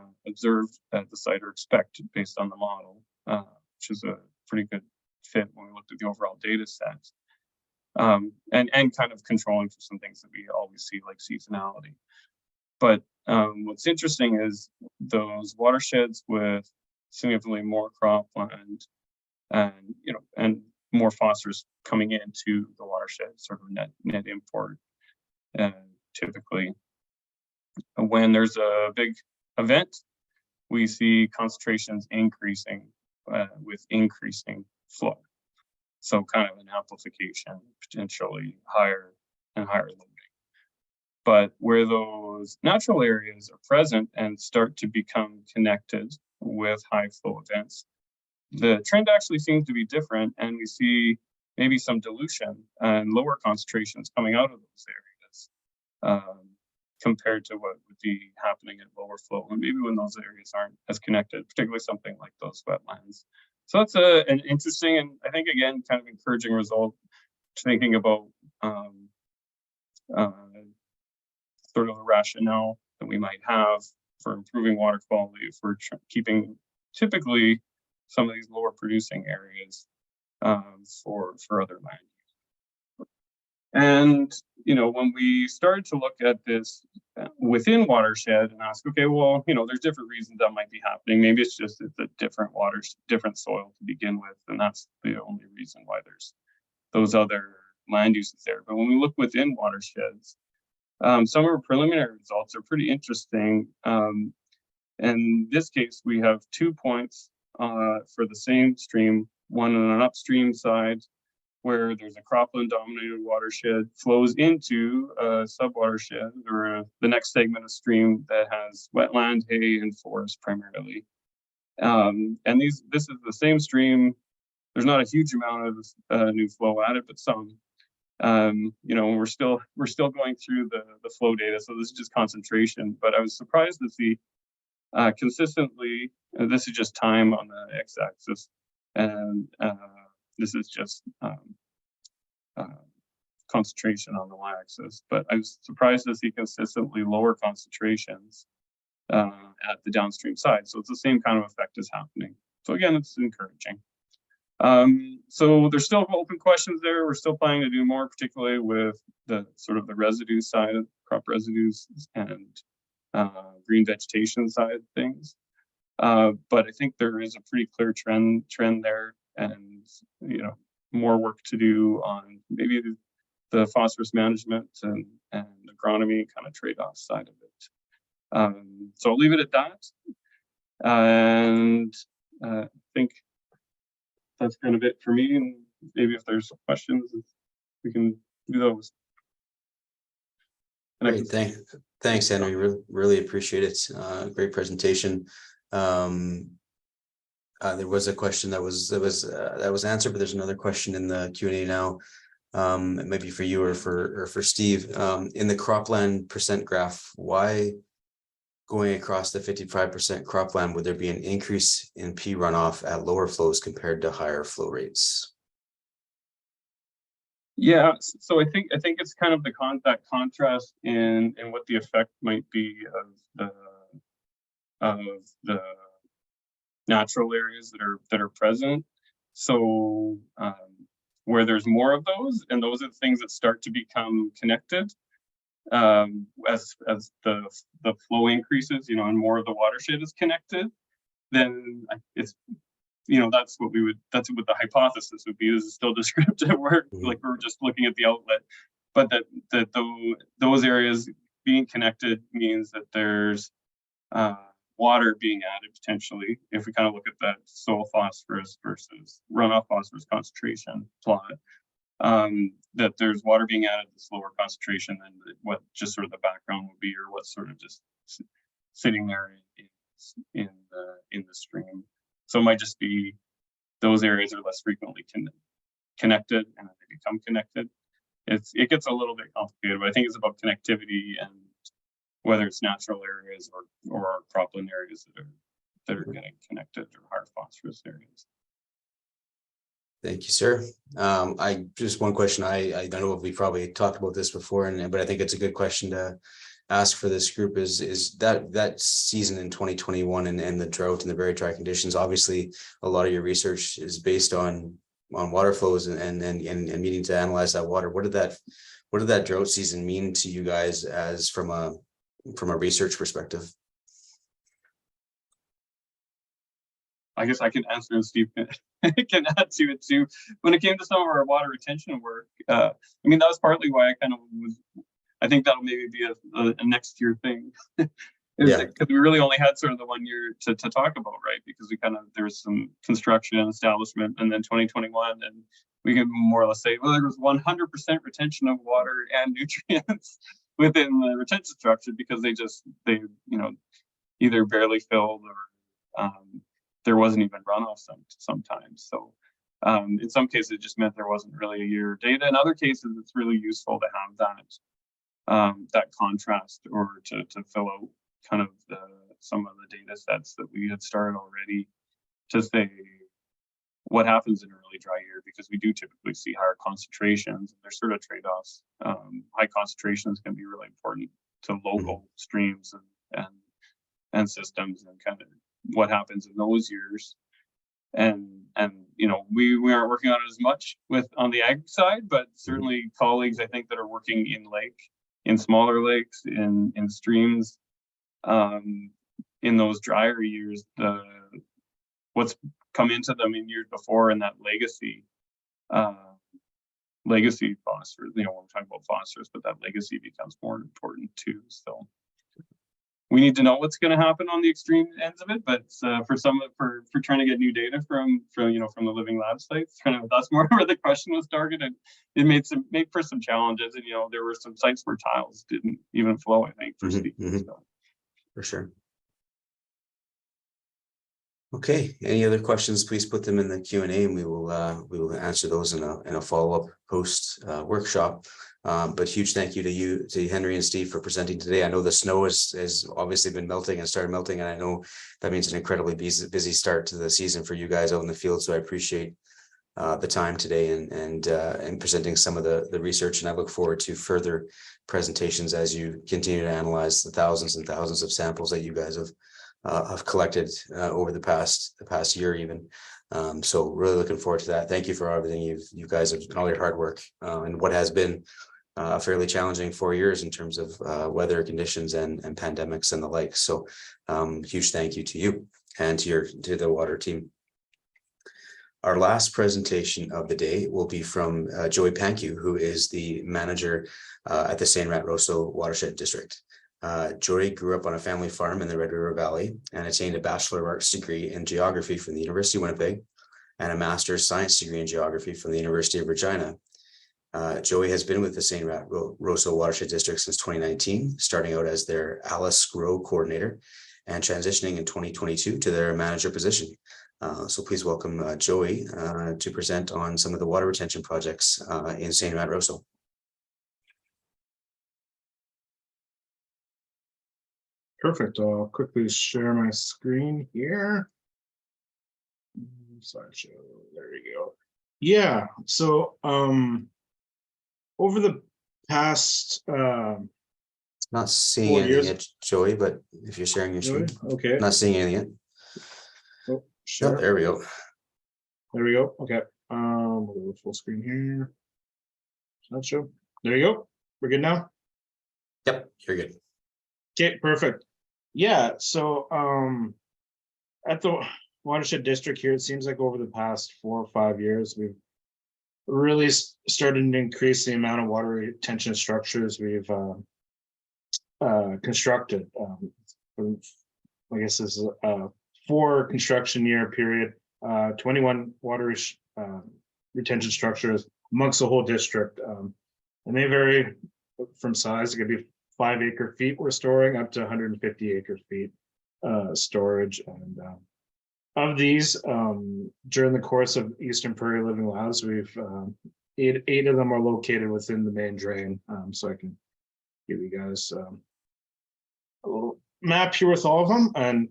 the site, or expect based on the model, which is a pretty good fit when we looked at the overall data set. And kind of controlling for some things that we always see, like seasonality. But what's interesting is those watersheds with significantly more cropland and more phosphorus coming into the watershed, sort of net import. And typically, when there's a big event, we see concentrations increasing with increasing flow. So kind of an amplification, potentially higher and higher loading. But where those natural areas are present and start to become connected with high flow events, the trend actually seems to be different, and we see maybe some dilution and lower concentrations coming out of those areas compared to what would be happening at lower flow, and maybe when those areas aren't as connected, particularly something like those wetlands. So that's an interesting, and I think again kind of encouraging result, thinking about sort of a rationale that we might have for improving water quality if we're keeping typically some of these lower producing areas for other land use. And you know, when we started to look at this within watershed and ask, okay, well, you know, there's different reasons that might be happening. Maybe it's just it's a different water, different soil to begin with, and that's the only reason why there's those other land uses there. But when we look within watersheds, some of our preliminary results are pretty interesting. In this case, we have 2 points for the same stream, one on an upstream side where there's a cropland dominated watershed flows into a subwatershed or the next segment of stream that has wetland, hay, and forest primarily. And this is the same stream. There's not a huge amount of new flow added, but some. You know, we're still going through the flow data, so this is just concentration. But I was surprised to see consistently, this is just time on the x-axis, and this is just concentration on the y-axis. But I was surprised to see consistently lower concentrations at the downstream side. So it's the same kind of effect is happening. So again, it's encouraging. So there's still open questions there. We're still planning to do more, particularly with the sort of the residue side of crop residues and green vegetation side of things. But I think there is a pretty clear trend there, and you know, more work to do on maybe the phosphorus management and agronomy kind of trade-off side of it. So I'll leave it at that, and I think that's kind of it for me. And maybe if there's questions, we can do those. Great, thanks, Henry. Really appreciate it. Great presentation. There was a question that was answered, but there's another question in the Q&A now. It might be for you or for Steve. In the cropland percent graph, why going across the 55% cropland would there be an increase in P runoff at lower flows compared to higher flow rates? Yeah, so I think it's kind of that contrast in what the effect might be of the natural areas that are present. So where there's more of those, and those are the things that start to become connected as the flow increases, you know, and more of the watershed is connected, then it's, you know, that's what the hypothesis would be. This is still descriptive work, like we're just looking at the outlet, but that those areas being connected means that there's water being added potentially. If we kind of look at that soil phosphorus versus runoff phosphorus concentration plot, that there's water being added at this lower concentration than what just sort of the background would be, or what's sort of just sitting there in the stream. So it might just be those areas are less frequently connected, and then they become connected. It gets a little bit complicated, but I think it's about connectivity and whether it's natural areas or cropland areas that are getting connected, or higher phosphorus areas. Thank you, sir. I just one question. I don't know if we probably talked about this before, but I think it's a good question to ask for this group. Is that season in 2021 and the drought and the very dry conditions? Obviously, a lot of your research is based on water flows and needing to analyze that water. What did that drought season mean to you guys as from a research perspective? I guess I can answer, and Steve can add to it too. When it came to some of our water retention work, I mean, that was partly why I kind of was. I think that'll maybe be a next year thing. Because we really only had sort of the 1 year to talk about, right? Because there was some construction and establishment, and then 2021, and we can more or less say, well, there was 100% retention of water and nutrients within the retention structure, because they you know, either barely filled or there wasn't even runoff sometimes. So In some cases, it just meant there wasn't really a year data. In other cases, it's really useful to have that contrast, or to fill out kind of some of the data sets that we had started already, to say what happens in an early dry year, because we do typically see higher concentrations. There's sort of trade-offs. High concentrations can be really important to local streams and systems, and kind of what happens in those years. And you know, we aren't working on it as much on the ag side, but certainly colleagues, I think, that are working in smaller lakes, in streams, in those drier years, what's come into them in years before, and that legacy phosphorus, you know, when we're talking about phosphorus, but that legacy becomes more important too. So we need to know what's going to happen on the extreme ends of it, but for trying to get new data from the Living Lab sites, kind of that's more where the question was targeted. It made for some challenges, and you know, there were some sites where tiles didn't even flow, I think, for so. For sure. Okay, any other questions, please put them in the Q&A, and we will answer those in a follow-up post workshop. But huge thank you to Henry and Steve for presenting today. I know the snow has obviously been melting and started melting, and I know that means an incredibly busy start to the season for you guys out in the field. So I appreciate the time today and presenting some of the research, and I look forward to further presentations as you continue to analyze the thousands and thousands of samples that you guys have collected over the past year even. So really looking forward to that. Thank you for everything you guys have, all your hard work, and what has been a fairly challenging 4 years in terms of weather conditions and pandemics and the like. So huge thank you to you and to the water team. Our last presentation of the day will be from Joey Panku, who is the manager at the St. Rosso Watershed District. Joey grew up on a family farm in the Red River Valley and attained a Bachelor of Arts degree in geography from the University of Winnipeg and a Master's Science degree in geography from the University of Regina. Joey has been with the St. Rosso Watershed District since 2019, starting out as their Alice Grow coordinator and transitioning in 2022 to their manager position. So please welcome Joey to present on some of the water retention projects in St. Rosso. Perfect. I'll quickly share my screen here. Slideshow. There we go. Yeah. So over the past not seeing anything yet, Joey, but if you're sharing your screen, okay. Not seeing anything yet. Oh, sure. Oh, there we go. There we go. Okay. We'll go full screen here. Slideshow. There you go. We're good now. Yep, you're good. Okay, perfect. Yeah, so at the Watershed District here, it seems like over the past 4 or 5 years, we've really started to increase the amount of water retention structures we've constructed. I guess this is a 4 construction year period, 21 water retention structures amongst the whole district. And they vary from size. It could be 5 acre feet we're storing up to 150 acre feet storage. And of these, during the course of Eastern Prairie Living Labs, we've 8 of them are located within the main drain. So I can give you guys a little map here with all of them. And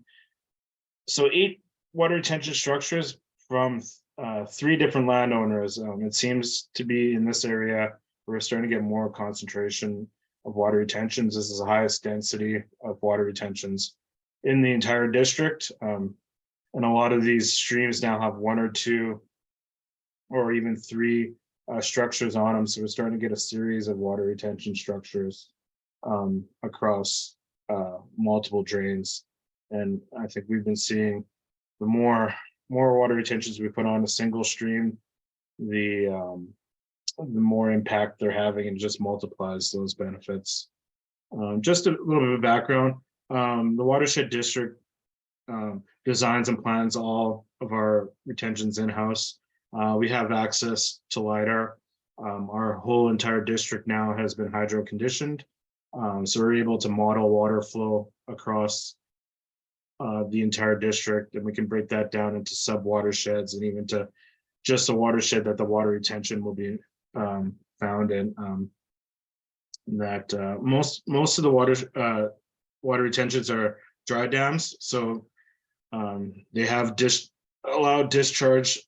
so 8 water retention structures from 3 different landowners. It seems to be in this area, we're starting to get more concentration of water retentions. This is the highest density of water retentions in the entire district. And a lot of these streams now have 1 or 2 or even 3 structures on them. So we're starting to get a series of water retention structures across multiple drains. And I think we've been seeing the more water retentions we put on a single stream, the more impact they're having, and just multiplies those benefits. Just a little bit of background. The Watershed District designs and plans all of our retentions in-house. We have access to LiDAR. Our whole entire district now has been hydro conditioned. So we're able to model water flow across the entire district, and we can break that down into sub watersheds and even to just a watershed that the water retention will be found in. That most of the water retentions are dry dams, so they have allowed discharge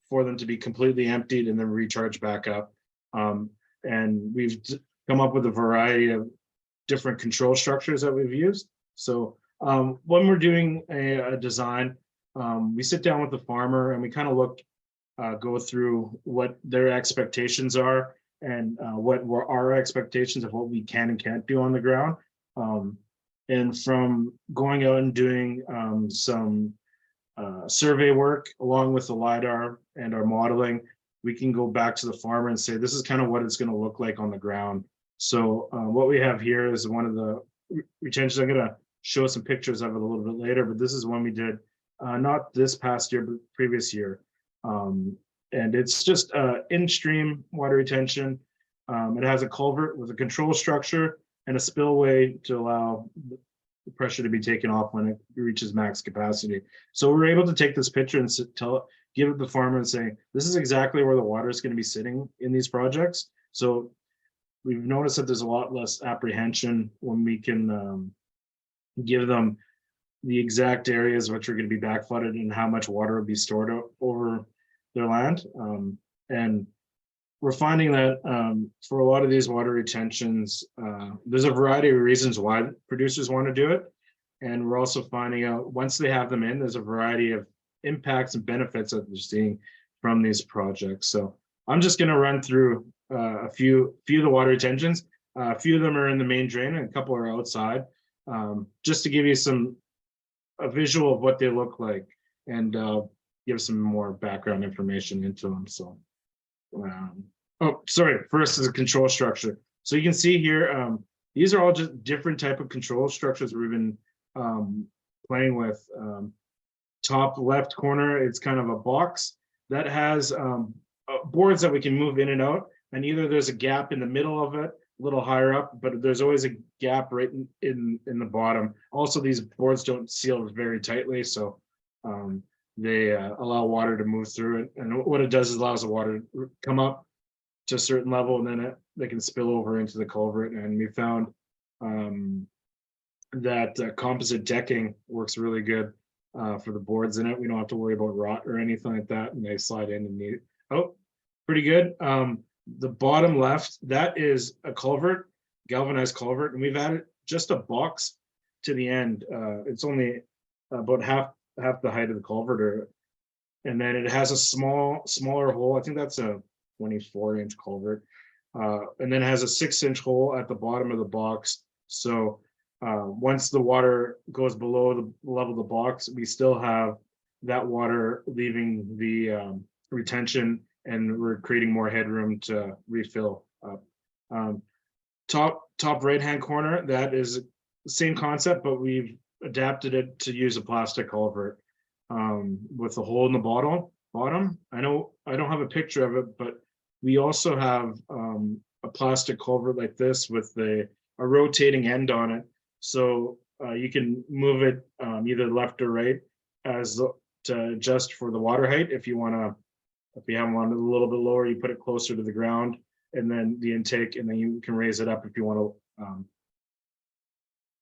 for them to be completely emptied and then recharge back up. And we've come up with a variety of different control structures that we've used. So when we're doing a design, we sit down with the farmer and we kind of go through what their expectations are and what were our expectations of what we can and can't do on the ground. And from going out and doing some survey work along with the LiDAR and our modeling, we can go back to the farmer and say, this is kind of what it's going to look like on the ground. So what we have here is one of the retentions. I'm going to show some pictures of it a little bit later, but this is one we did not this past year, but previous year. And it's just in-stream water retention. It has a culvert with a control structure and a spillway to allow the pressure to be taken off when it reaches max capacity. So we're able to take this picture and give it to the farmer and say, this is exactly where the water is going to be sitting in these projects. So we've noticed that there's a lot less apprehension when we can give them the exact areas which are going to be back flooded and how much water will be stored over their land. And we're finding that for a lot of these water retentions, there's a variety of reasons why producers want to do it. And we're also finding out once they have them in, there's a variety of impacts and benefits that they're seeing from these projects. So I'm just going to run through a few of the water retentions. A few of them are in the main drain and a couple are outside, just to give you a visual of what they look like and give some more background information into them. So, oh, sorry, first is a control structure. So you can see here, these are all just different type of control structures we've been playing with. Top left corner, it's kind of a box that has boards that we can move in and out. And either there's a gap in the middle of it, a little higher up, but there's always a gap right in the bottom. Also, these boards don't seal very tightly, so they allow water to move through it. And what it does is allows the water to come up to a certain level, and then they can spill over into the culvert. And we found that composite decking works really good for the boards in it. We don't have to worry about rot or anything like that, and they slide in and need it. Oh, pretty good. The bottom left, that is a culvert, galvanized culvert, and we've added just a box to the end. It's only about half the height of the culvert, and then it has a smaller hole. I think that's a 24-inch culvert, and then it has a 6-inch hole at the bottom of the box. So once the water goes below the level of the box, we still have that water leaving the retention, and we're creating more headroom to refill up. Top right-hand corner, that is the same concept, but we've adapted it to use a plastic culvert with a hole in the bottom. I know I don't have a picture of it, but we also have a plastic culvert like this with a rotating end on it. So you can move it either left or right to adjust for the water height. If you have one a little bit lower, you put it closer to the ground, and then the intake, and then you can raise it up if you want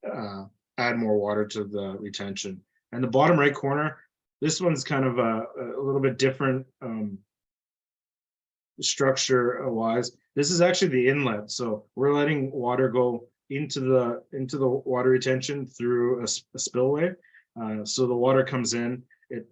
to add more water to the retention. And the bottom right corner, this one's kind of a little bit different structure wise. This is actually the inlet, so we're letting water go into the water retention through a spillway. So the water comes in, it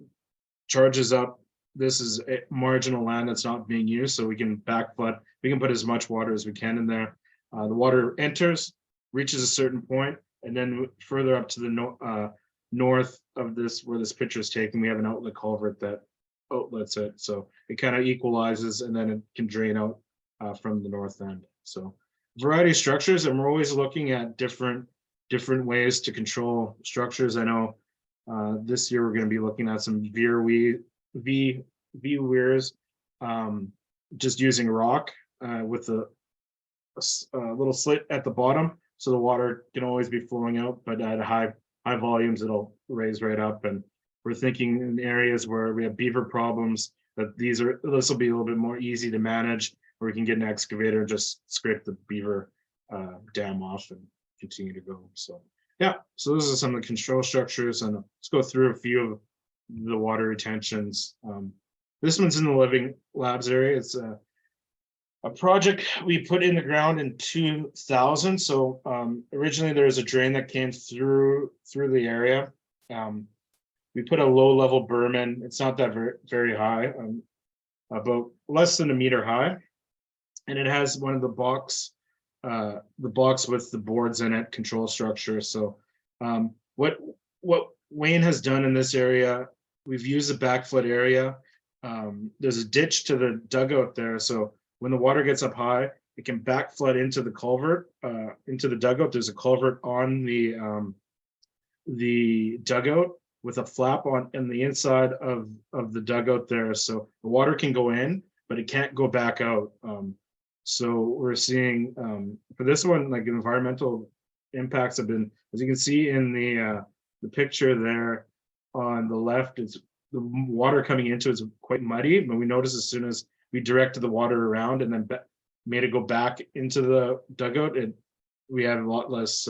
charges up. This is a marginal land that's not being used, so we can backflood. We can put as much water as we can in there. The water enters, reaches a certain point, and then further up to the north of this, where this picture is taken, we have an outlet culvert that outlets it. So it kind of equalizes, and then it can drain out from the north end. So variety of structures, and we're always looking at different ways to control structures. I know this year we're going to be looking at some V weirs, just using rock with a little slit at the bottom, so the water can always be flowing out, but at high volumes it'll raise right up. And we're thinking in areas where we have beaver problems, But this will be a little bit more easy to manage, where we can get an excavator and just scrape the beaver dam off and continue to go. So yeah, so those are some of the control structures, and let's go through a few of the water retentions. This one's in the Living Labs area. It's a project we put in the ground in 2000. So originally there was a drain that came through the area. We put a low level berm in. It's not that very high, about less than a meter high, and it has one of the blocks with the boards in it, control structure. So what Wayne has done in this area, we've used the backflood area. There's a ditch to the dugout there, so when the water gets up high, it can backflood into the culvert, into the dugout. There's a culvert on the dugout with a flap on the inside of the dugout there, so the water can go in, but it can't go back out. So we're seeing for this one, like, environmental impacts have been, as you can see in the picture there on the left, it's the water coming into is quite muddy, but we noticed as soon as we directed the water around and then made it go back into the dugout, we had a lot less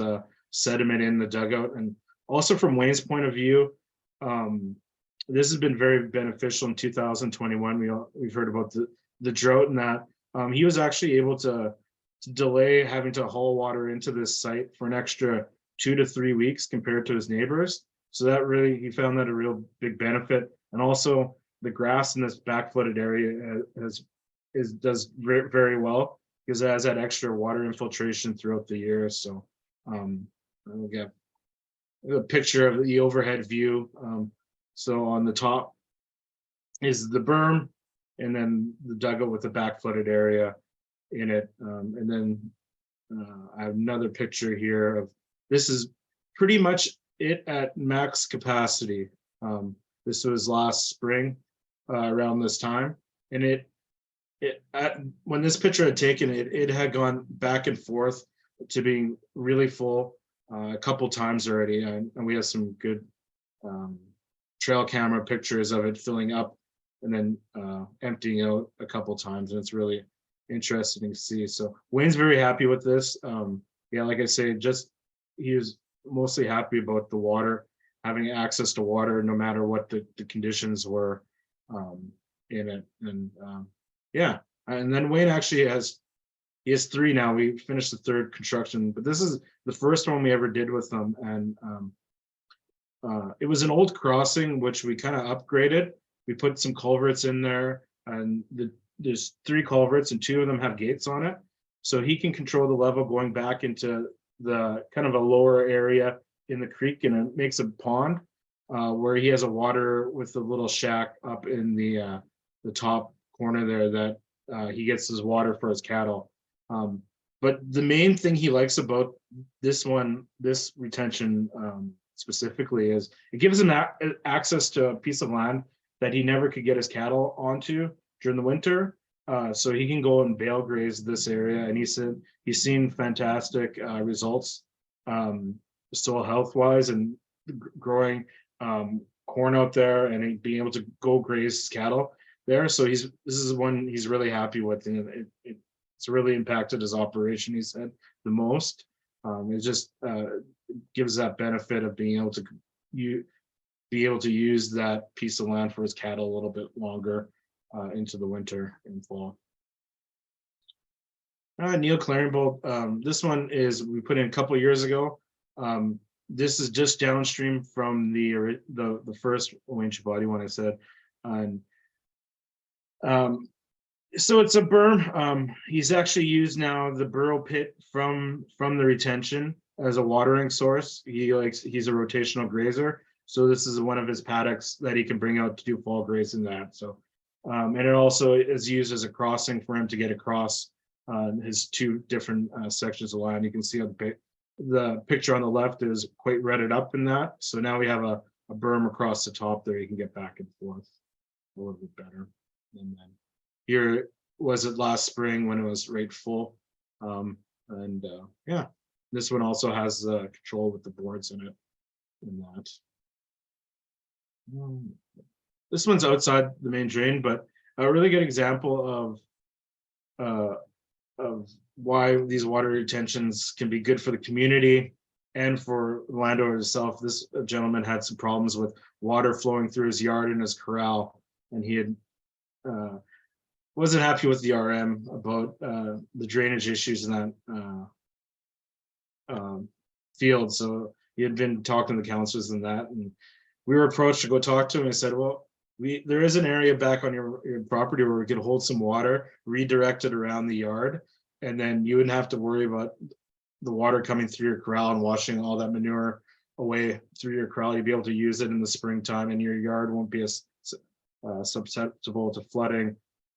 sediment in the dugout. And also from Wayne's point of view, this has been very beneficial in 2021. We've heard about the drought and that. He was actually able to delay having to haul water into this site for an extra 2 to 3 weeks compared to his neighbors. So that really, he found that a real big benefit. And also the grass in this backflooded area does very, very well, because it has that extra water infiltration throughout the year. So we'll get a picture of the overhead view. So on the top is the berm, and then the dugout with the backflooded area in it. And then I have another picture here of, this is pretty much it at max capacity. This was last spring around this time. And when this picture had taken, it had gone back and forth to being really full a couple times already. And we have some good trail camera pictures of it filling up and then emptying out a couple times, and it's really interesting to see. So Wayne's very happy with this. Yeah, like I say, he was mostly happy about the water, having access to water no matter what the conditions were in it. And yeah, and then Wayne actually has 3 now. We finished the 3rd construction, but this is the first one we ever did with them. And it was an old crossing which we kind of upgraded. We put some culverts in there, and there's 3 culverts and 2 of them have gates on it. So he can control the level going back into the kind of a lower area in the creek, and it makes a pond where he has a water with a little shack up in the top corner there that he gets his water for his cattle. But the main thing he likes about this retention specifically, is it gives him access to a piece of land that he never could get his cattle onto during the winter. So he can go and bale graze this area, and he said he's seen fantastic results soil health wise, and growing corn out there, and being able to go graze his cattle there. So this is one he's really happy with, and it's really impacted his operation, he said, the most. It just gives that benefit of being able to use that piece of land for his cattle a little bit longer into the winter and fall. Neil Claringbolt, this one we put in a couple of years ago. This is just downstream from the first Wayne Chabadi one I said. And so it's a berm. He's actually used now the burrow pit from the retention as a watering source. He's a rotational grazer. So this is one of his paddocks that he can bring out to do fall grazing that. So, and it also is used as a crossing for him to get across his 2 different sections of land. You can see on the picture on the left is quite rutted up in that. So now we have a berm across the top there. You can get back and forth a little bit better. And then here was it last spring when it was right full. Yeah, this one also has the control with the boards in it. In that. This one's outside the main drain, but a really good example of why these water retentions can be good for the community and for the landowner itself. This gentleman had some problems with water flowing through his yard and his corral, and he had wasn't happy with the RM about the drainage issues in that field. So he had been talking to the councilors and that, and we were approached to go talk to him. And said, well, there is an area back on your property where we could hold some water, redirect it around the yard, and then you wouldn't have to worry about the water coming through your corral and washing all that manure away through your corral. You'd be able to use it in the springtime, and your yard won't be as susceptible to flooding,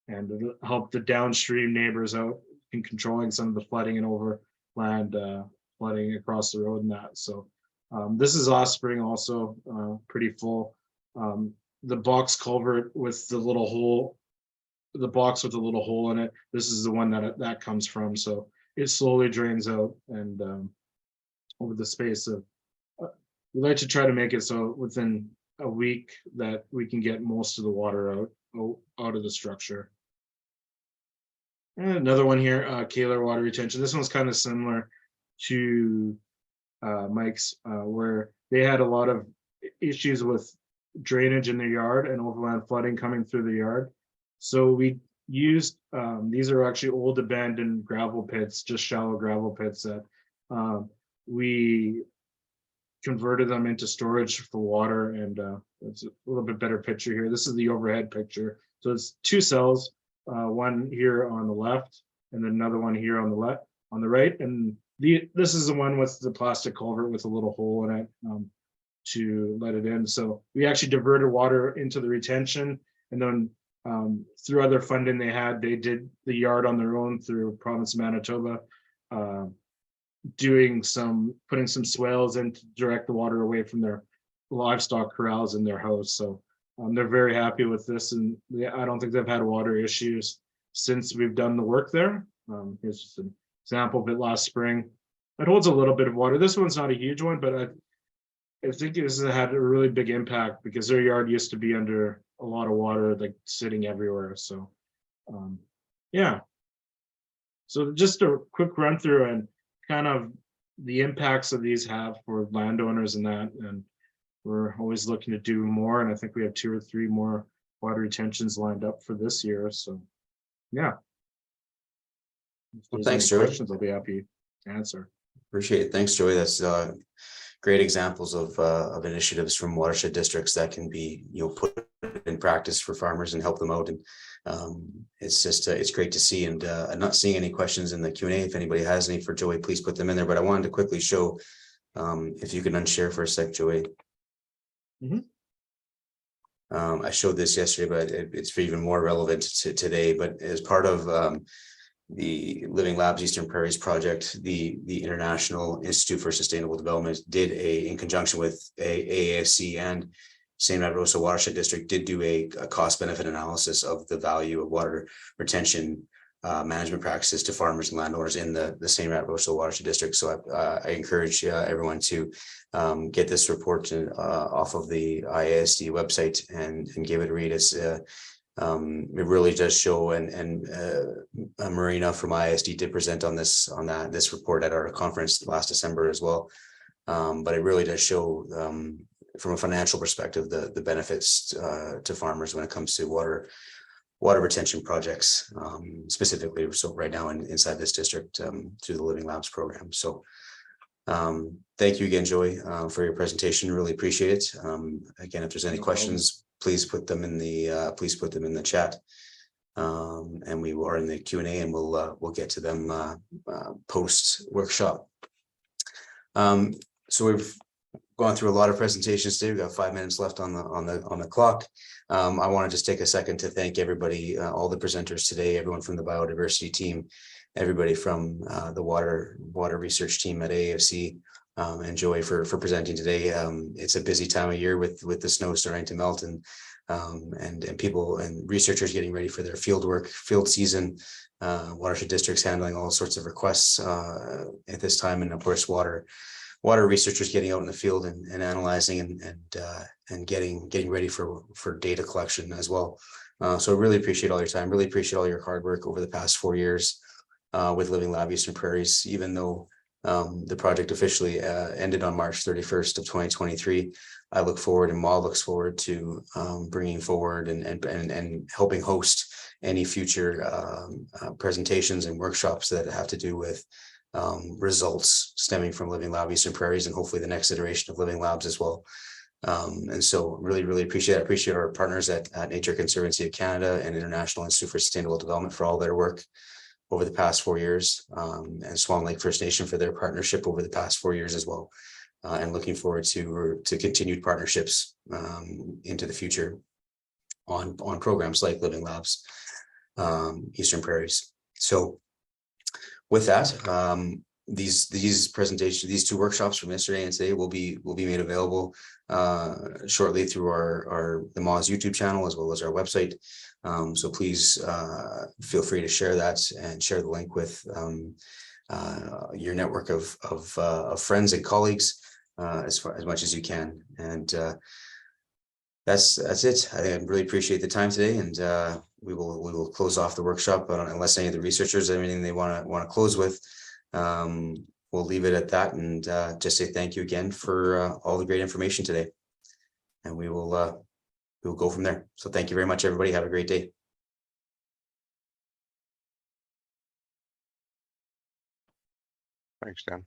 and it'll help the downstream neighbors out in controlling some of the flooding and overland flooding across the road and that. So this is last spring also pretty full. The box culvert with the little hole, the box with the little hole in it, this is the one that comes from. So it slowly drains out, and over the space of, we like to try to make it so within a week that we can get most of the water out of the structure. And another one here, Kaler water retention. This one's kind of similar to Mike's, where they had a lot of issues with drainage in their yard and overland flooding coming through the yard. So we used, these are actually old abandoned gravel pits, just shallow gravel pits that we converted them into storage for water. And it's a little bit better picture here. This is the overhead picture. So it's two cells, one here on the left and then another one here on the right. And this is the one with the plastic culvert with a little hole in it to let it in. So we actually diverted water into the retention, and then through other funding they did the yard on their own through province of Manitoba, putting some swales in to direct the water away from their livestock corrals in their house. So they're very happy with this, and I don't think they've had water issues since we've done the work there. Here's just an example of it last spring. It holds a little bit of water. This one's not a huge one, but I think this has had a really big impact because their yard used to be under a lot of water, like sitting everywhere. So yeah. So just a quick run through and kind of the impacts of these have for landowners and that, and we're always looking to do more. And I think we have 2 or 3 more water retentions lined up for this year. So yeah. Well, thanks, Joey. Questions, I'll be happy to answer. Appreciate it. Thanks, Joey. That's great examples of initiatives from watershed districts that can be, put in practice for farmers and help them out. And it's just it's great to see. And I'm not seeing any questions in the Q&A. If anybody has any for Joey, please put them in there. But I wanted to quickly show, if you can unshare for a sec, Joey. I showed this yesterday, but it's even more relevant to today. But as part of the Living Labs Eastern Prairies project, the International Institute for Sustainable Development did in conjunction with AAFC and St. Rosa Watershed District did do a cost benefit analysis of the value of water retention management practices to farmers and landowners in the St. Rosa Watershed District. So I encourage everyone to get this report off of the IASD website and give it a read. It really does show, and Marina from ISD did present on this report at our conference last December as well. But it really does show from a financial perspective the benefits to farmers when it comes to water retention projects, specifically. So right now inside this district through the Living Labs program. So thank you again, Joey, for your presentation. Really appreciate it. Again, if there's any questions, please put them in the chat, and we are in the Q&A, and we'll get to them post workshop. So we've gone through a lot of presentations today. We've got 5 minutes left on the clock. I want to just take a second to thank everybody, all the presenters today, everyone from the biodiversity team, everybody from the water research team at AAFC. And Joey for presenting today. It's a busy time of year with the snow starting to melt, and people and researchers getting ready for their field season. Watershed districts handling all sorts of requests at this time, and of course water researchers getting out in the field and analyzing and getting ready for data collection as well. So I really appreciate all your time, really appreciate all your hard work over the past 4 years with Living Lab Eastern Prairies, even though the project officially ended on March 31st of 2023. I look forward, and MAW looks forward to bringing forward and helping host any future presentations and workshops that have to do with results stemming from Living Lab Eastern Prairies, and hopefully the next iteration of Living Labs as well. And so really appreciate our partners at Nature Conservancy of Canada and International Institute for Sustainable Development for all their work over the past 4 years, and Swan Lake First Nation for their partnership over the past 4 years as well. And looking forward to continued partnerships into the future on programs like Living Labs Eastern Prairies. So with that, these presentations, these 2 workshops from yesterday and today will be made available shortly through the MAW's YouTube channel as well as our website. So please feel free to share that and share the link with your network of friends and colleagues as much as you can. And that's it. I really appreciate the time today, and we will close off the workshop. But unless any of the researchers have anything they want to close with, we'll leave it at that, and just say thank you again for all the great information today. And we will go from there. So thank you very much, everybody. Have a great day. Thanks, Dan.